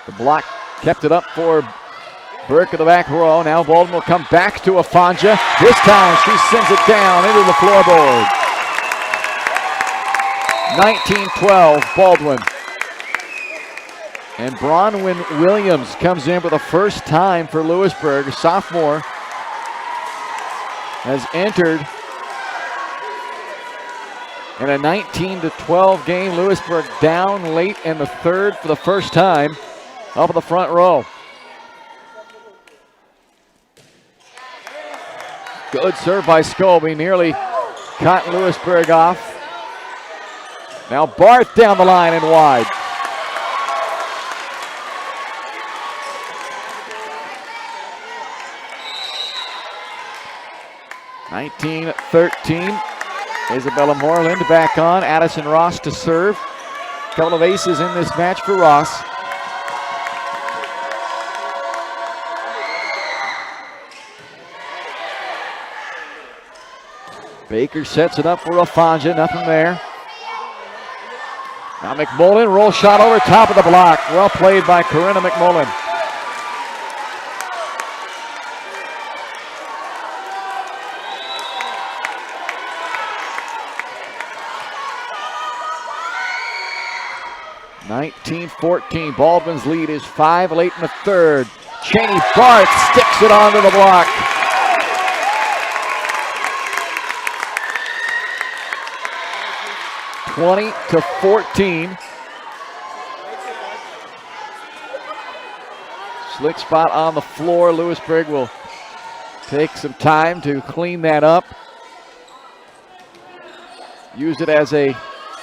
The block kept it up for Burke of the back row. Now Baldwin will come back to Afanja. This time she sends it down into the floorboard. 19-12 Baldwin. And Bronwyn Williams comes in for the first time for Lewisburg. A sophomore has entered in a 19-12 game. Lewisburg down late in the third for the first time. Up in the front row. Good serve by Scobie. Nearly caught Lewisburg off. Now Barth down the line and wide. (19-13). Isabella Moreland back on. Addison Ross to serve. Couple of aces in this match for Ross. Baker sets it up for Afanja, nothing there. Now McMullen, roll shot over top of the block. Well played by Corinna McMullen. 19-14. Baldwin's lead is 5 late in the third. Cheney Barth sticks it onto the block. (20-14). Slick spot on the floor. Lewisburg will take some time to clean that up. Use it as a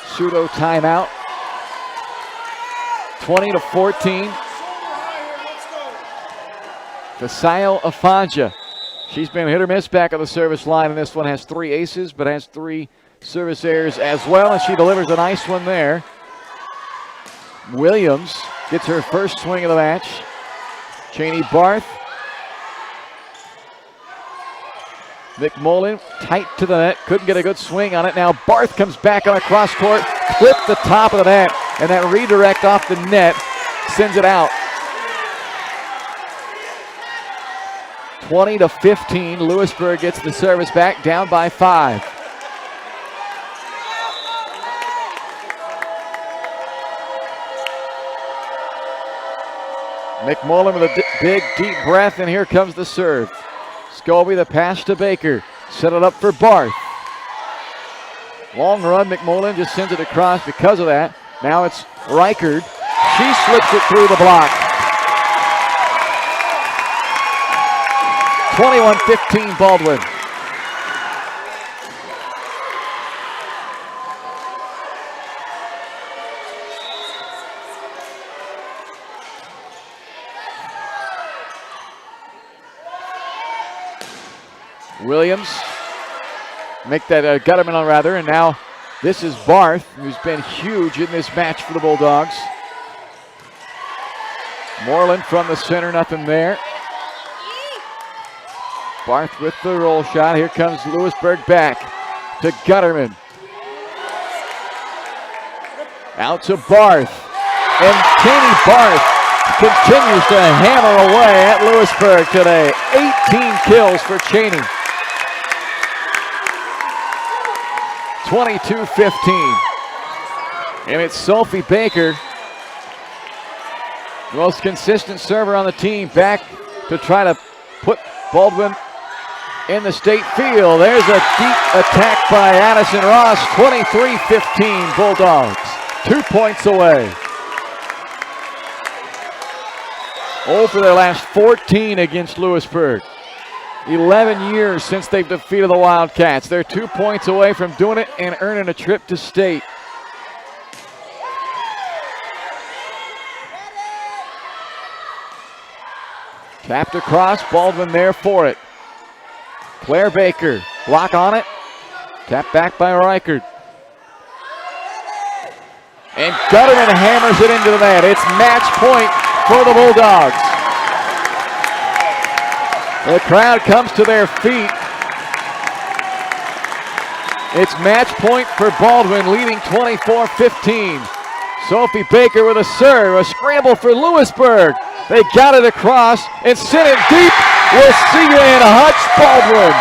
pseudo timeout. 20-14. Fasayo Afanja. She's been hit or miss back on the service line, and this one has 3 aces, but has 3 service errors as well, and she delivers a nice one there. Williams gets her first swing of the match. Cheney Barth. McMullen tight to the net, couldn't get a good swing on it. Now Barth comes back on a cross court, clipped the top of the net, and that redirect off the net sends it out. 20-15, Lewisburg gets the service back, down by 5. McMullen with a big, deep breath, and here comes the serve. Scobie, the pass to Baker. Set it up for Barth. Long run, McMullen just sends it across because of that. Now it's Reichard. She slips it through the block. 21-15 Baldwin. Williams make that Gutterman on rather, and now this is Barth, who's been huge in this match for the Bulldogs. Moreland from the center, nothing there. Barth with the roll shot. Here comes Lewisburg back to Gutterman. Out to Barth. And Cheney Barth continues to hammer away at Lewisburg today. 18 kills for Cheney. 22-15. And it's Sophie Baker, the most consistent server on the team, back to try to put Baldwin in the state field. There's a deep attack by Addison Ross. 23-15 Bulldogs. 2 points away. For their last 14 against Lewisburg. 11 years since they've defeated the Wildcats. They're 2 points away from doing it and earning a trip to state. Tapped across, Baldwin there for it. Claire Baker, block on it. Tapped back by Reichard. And Gutterman hammers it into the net. It's match point for the Bulldogs. The crowd comes to their feet. It's match point for Baldwin, leading 24-15. Sophie Baker with a serve, a scramble for Lewisburg. They got it across and sent it deep. We'll see you in Hutch Baldwin.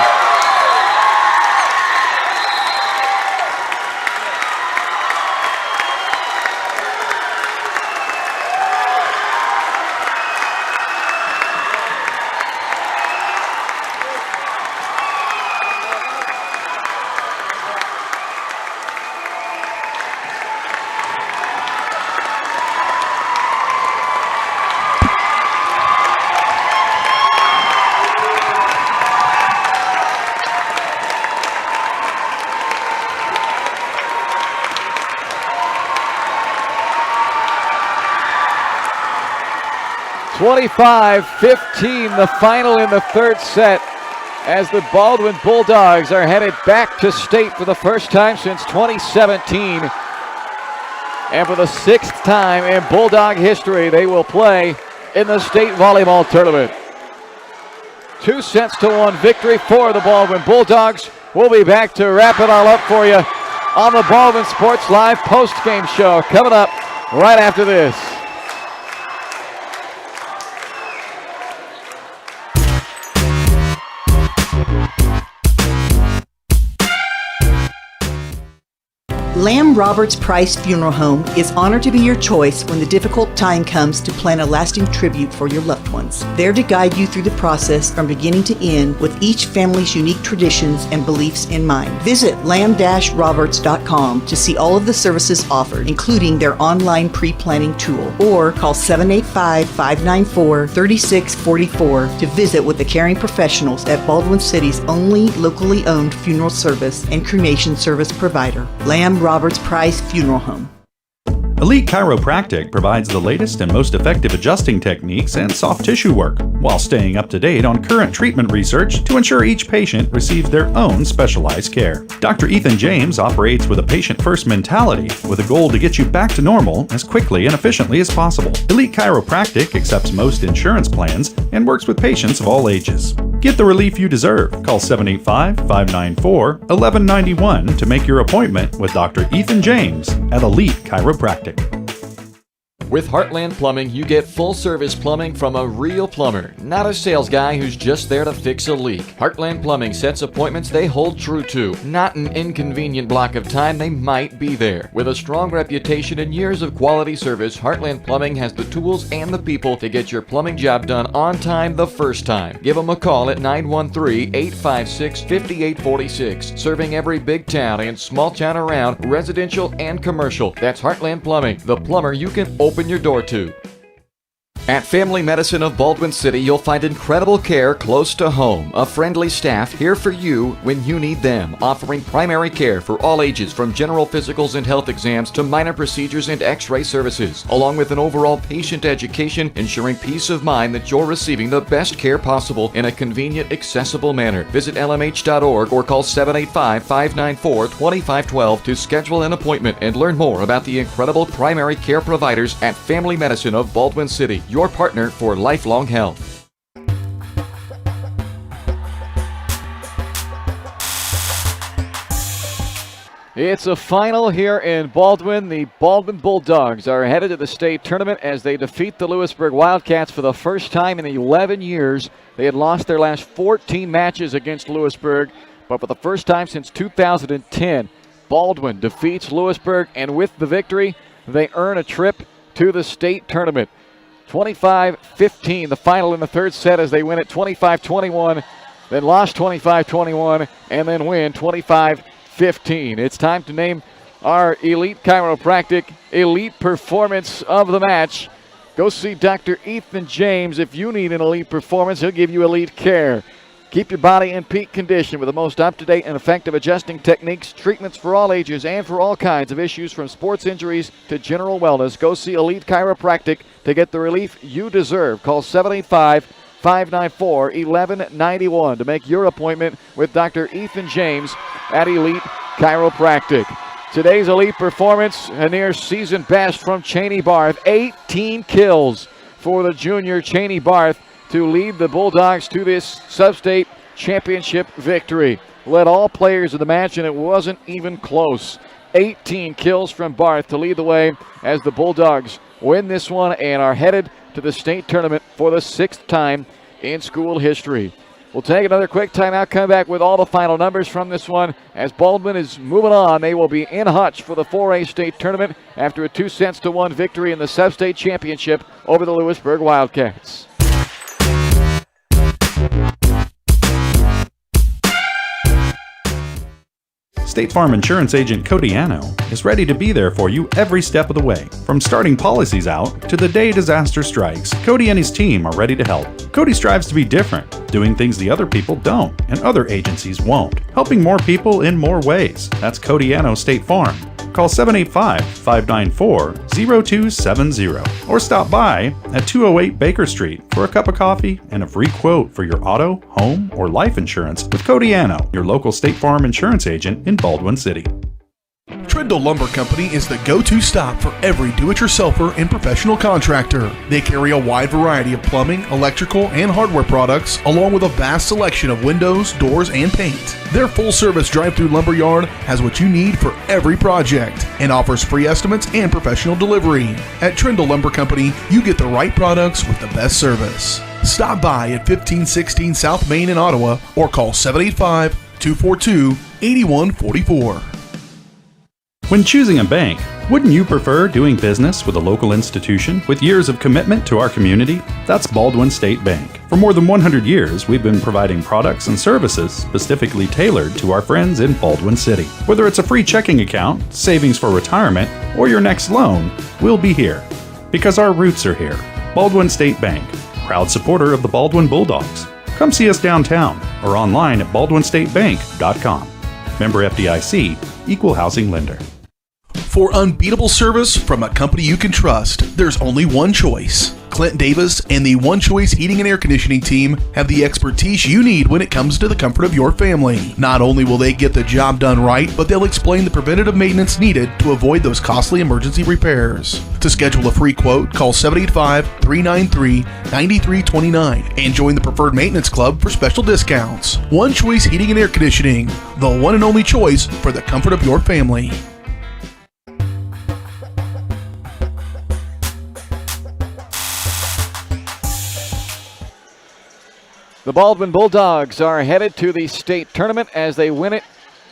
(25-15), the final in the third set, as the Baldwin Bulldogs are headed back to state for the first time since 2017. And for the 6th time in Bulldog history, they will play in the state volleyball tournament. 2-1 victory for the Baldwin Bulldogs. We'll be back to wrap it all up for you on the Baldwin Sports Live post-game show coming up right after this. Lamb Roberts Price Funeral Home is honored to be your choice when the difficult time comes to plan a lasting tribute for your loved ones. There to guide you through the process from beginning to end with each family's unique traditions and beliefs in mind. Visit lamb-roberts.com to see all of the services offered, including their online pre-planning tool, or call 785-594-3644 to visit with the caring professionals at Baldwin City's only locally owned funeral service and cremation service provider, Lamb Roberts Price Funeral Home. Elite Chiropractic provides the latest and most effective adjusting techniques and soft tissue work, while staying up to date on current treatment research to ensure each patient receives their own specialized care. Dr. Ethan James operates with a patient-first mentality, with a goal to get you back to normal as quickly and efficiently as possible. Elite Chiropractic accepts most insurance plans and works with patients of all ages. Get the relief you deserve. Call 785-594-1191 to make your appointment with Dr. Ethan James at Elite Chiropractic. With Heartland Plumbing, you get full-service plumbing from a real plumber, not a sales guy who's just there to fix a leak. Heartland Plumbing sets appointments they hold true to, not an inconvenient block of time they might be there. With a strong reputation and years of quality service, Heartland Plumbing has the tools and the people to get your plumbing job done on time the first time. Give them a call at 913-856-5846, serving every big town and small town around, residential and commercial. That's Heartland Plumbing, the plumber you can open your door to. At Family Medicine of Baldwin City, you'll find incredible care close to home. A friendly staff here for you when you need them, offering primary care for all ages from general physicals and health exams to minor procedures and x-ray services, along with an overall patient education, ensuring peace of mind that you're receiving the best care possible in a convenient, accessible manner. Visit lmh.org or call 785-594-2512 to schedule an appointment and learn more about the incredible primary care providers at Family Medicine of Baldwin City, your partner for lifelong health. It's a final here in Baldwin. The Baldwin Bulldogs are headed to the state tournament as they defeat the Lewisburg Wildcats for the first time in 11 years. They had lost their last 14 matches against Lewisburg, but for the first time since 2010, Baldwin defeats Lewisburg, and with the victory, they earn a trip to the state tournament. 25-15, the final in the third set as they win it 25-21, then lost 25-21, and then win 25-15. It's time to name our Elite Chiropractic Elite Performance of the match. Go see Dr. Ethan James. If you need an elite performance, he'll give you elite care. Keep your body in peak condition with the most up-to-date and effective adjusting techniques, treatments for all ages and for all kinds of issues from sports injuries to general wellness. Go see Elite Chiropractic to get the relief you deserve. Call 785-594-1191 to make your appointment with Dr. Ethan James at Elite Chiropractic. Today's elite performance, a near season best from Cheney Barth. 18 kills for the junior Cheney Barth to lead the Bulldogs to this sub-state championship victory. Led all players of the match, and it wasn't even close. 18 kills from Barth to lead the way as the Bulldogs win this one and are headed to the state tournament for the 6th time in school history. We'll take another quick timeout, come back with all the final numbers from this one. As Baldwin is moving on, they will be in Hutch for the 4A state tournament after a 2-1 victory in the sub-state championship over the Lewisburg Wildcats. State Farm Insurance Agent Cody Anno is ready to be there for you every step of the way. From starting policies out to the day disaster strikes, Cody and his team are ready to help. Cody strives to be different, doing things the other people don't and other agencies won't, helping more people in more ways. That's Cody Anno State Farm. Call 785-594-0270 or stop by at 208 Baker Street for a cup of coffee and a free quote for your auto, home, or life insurance with Cody Anno, your local State Farm insurance agent in Baldwin City. Trindle Lumber Company is the go-to stop for every do-it-yourselfer and professional contractor. They carry a wide variety of plumbing, electrical, and hardware products, along with a vast selection of windows, doors, and paint. Their full-service drive-through lumber yard has what you need for every project and offers free estimates and professional delivery. At Trindle Lumber Company, you get the right products with the best service. Stop by at 1516 South Main in Ottawa or call 785-242-8144. When choosing a bank, wouldn't you prefer doing business with a local institution with years of commitment to our community? That's Baldwin State Bank. For more than 100 years, we've been providing products and services specifically tailored to our friends in Baldwin City. Whether it's a free checking account, savings for retirement, or your next loan, we'll be here. Because our roots are here. Baldwin State Bank, proud supporter of the Baldwin Bulldogs. Come see us downtown or online at baldwinstatebank.com. Member FDIC, Equal Housing Lender. For unbeatable service from a company you can trust, there's only one choice. Clint Davis and the One Choice Heating and Air Conditioning team have the expertise you need when it comes to the comfort of your family. Not only will they get the job done right, but they'll explain the preventative maintenance needed to avoid those costly emergency repairs. To schedule a free quote, call 785-393-9329 and join the Preferred Maintenance Club for special discounts. One Choice Heating and Air Conditioning, the one and only choice for the comfort of your family. The Baldwin Bulldogs are headed to the state tournament as they win it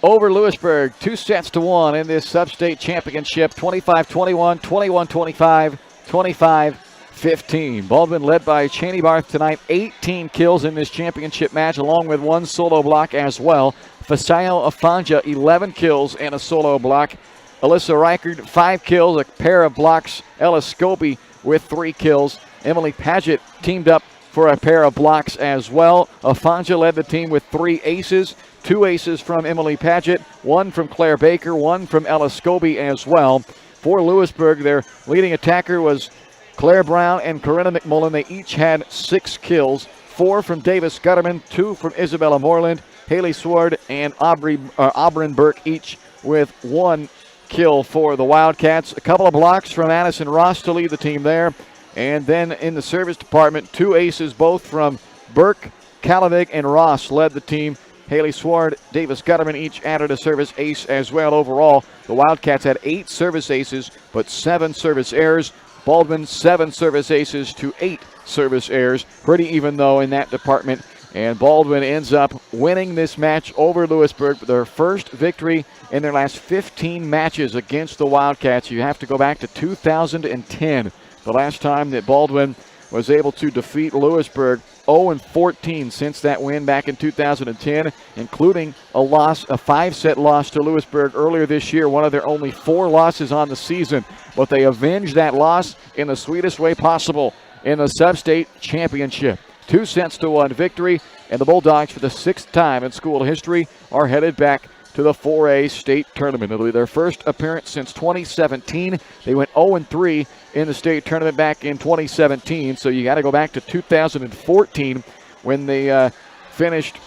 over Lewisburg 2-1 in this sub-state championship, 25-21, 21-25, 25-15. Baldwin led by Cheney Barth tonight, 18 kills in this championship match, along with one solo block as well. Fasayo Afanja, 11 kills and a solo block. Alyssa Reichard, 5 kills, a pair of blocks. Ella Scobie with 3 kills. Emily Paget teamed up for a pair of blocks as well. Afanja led the team with 3 aces, 2 aces from Emily Paget, 1 from Claire Baker, 1 from Ella Scobie as well. For Lewisburg, their leading attacker was Claire Brown and Corinna McMullen. They each had 6 kills, 4 from Davis Gutterman, 2 from Isabella Moreland, Haley Sword, and Aubryn Burke, each with 1 kill for the Wildcats. A couple of blocks from Addison Ross to lead the team there. And then in the service department, 2 aces, both from Burke, Kalavig, and Ross led the team. Haley Sward, Davis Gutterman each added a service ace as well. Overall, the Wildcats had 8 service aces, but 7 service errors. Baldwin, 7 service aces to 8 service errors. Pretty even, though, in that department. And Baldwin ends up winning this match over Lewisburg, their first victory in their last 15 matches against the Wildcats. You have to go back to 2010. The last time that Baldwin was able to defeat Lewisburg, 0-14 since that win back in 2010, including a 5-set loss to Lewisburg earlier this year, one of their only 4 losses on the season. But they avenged that loss in the sweetest way possible in the sub-state championship. 2-1 victory, and the Bulldogs, for the 6th time in school history, are headed back to the 4A state tournament. It'll be their first appearance since 2017. They went 0-3 in the state tournament back in 2017, so you got to go back to 2014 when they finished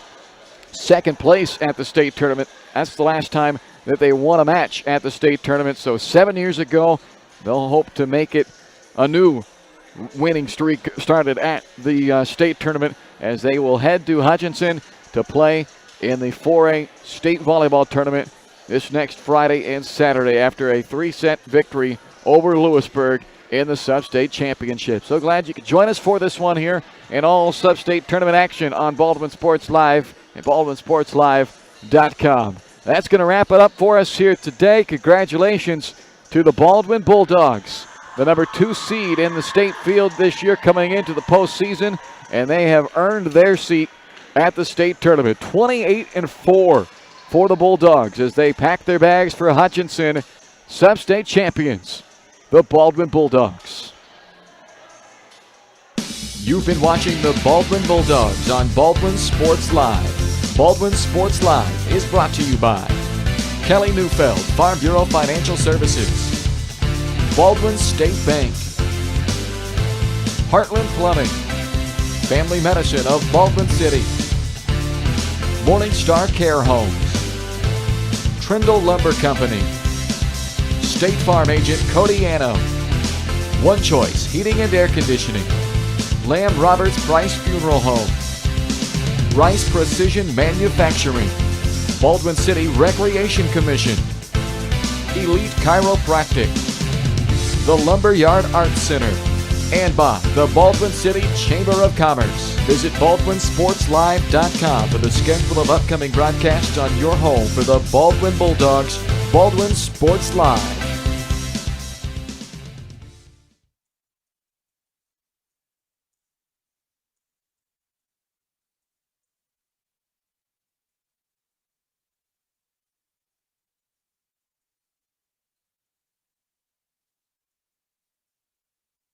2nd place at the state tournament. That's the last time that they won a match at the state tournament, so 7 years ago. They'll hope to make it a new winning streak started at the state tournament, as they will head to Hutchinson to play in the 4A state volleyball tournament this next Friday and Saturday after a 3-set victory over Lewisburg in the sub-state championship. So glad you could join us for this one here and all sub-state tournament action on Baldwin Sports Live and baldwinsportslive.com. That's going to wrap it up for us here today. Congratulations to the Baldwin Bulldogs, the number 2 seed in the state field this year, coming into the postseason, and they have earned their seat at the state tournament. 28-4 for the Bulldogs as they pack their bags for Hutchinson. Sub-state champions, the Baldwin Bulldogs. You've been watching the Baldwin Bulldogs on Baldwin Sports Live. Baldwin Sports Live is brought to you by Kelly Neufeld, Farm Bureau Financial Services, Baldwin State Bank, Heartland Plumbing, Family Medicine of Baldwin City, Morningstar Care Homes, Trindle Lumber Company, State Farm Agent Cody Anno, One Choice Heating and Air Conditioning, Lamb Roberts Price Funeral Home, Rice Precision Manufacturing, Baldwin City Recreation Commission, Elite Chiropractic, the Lumberyard Arts Center, and by the Baldwin City Chamber of Commerce. Visit BaldwinSportsLive.com for the schedule of upcoming broadcasts on your home for the Baldwin Bulldogs Baldwin Sports Live.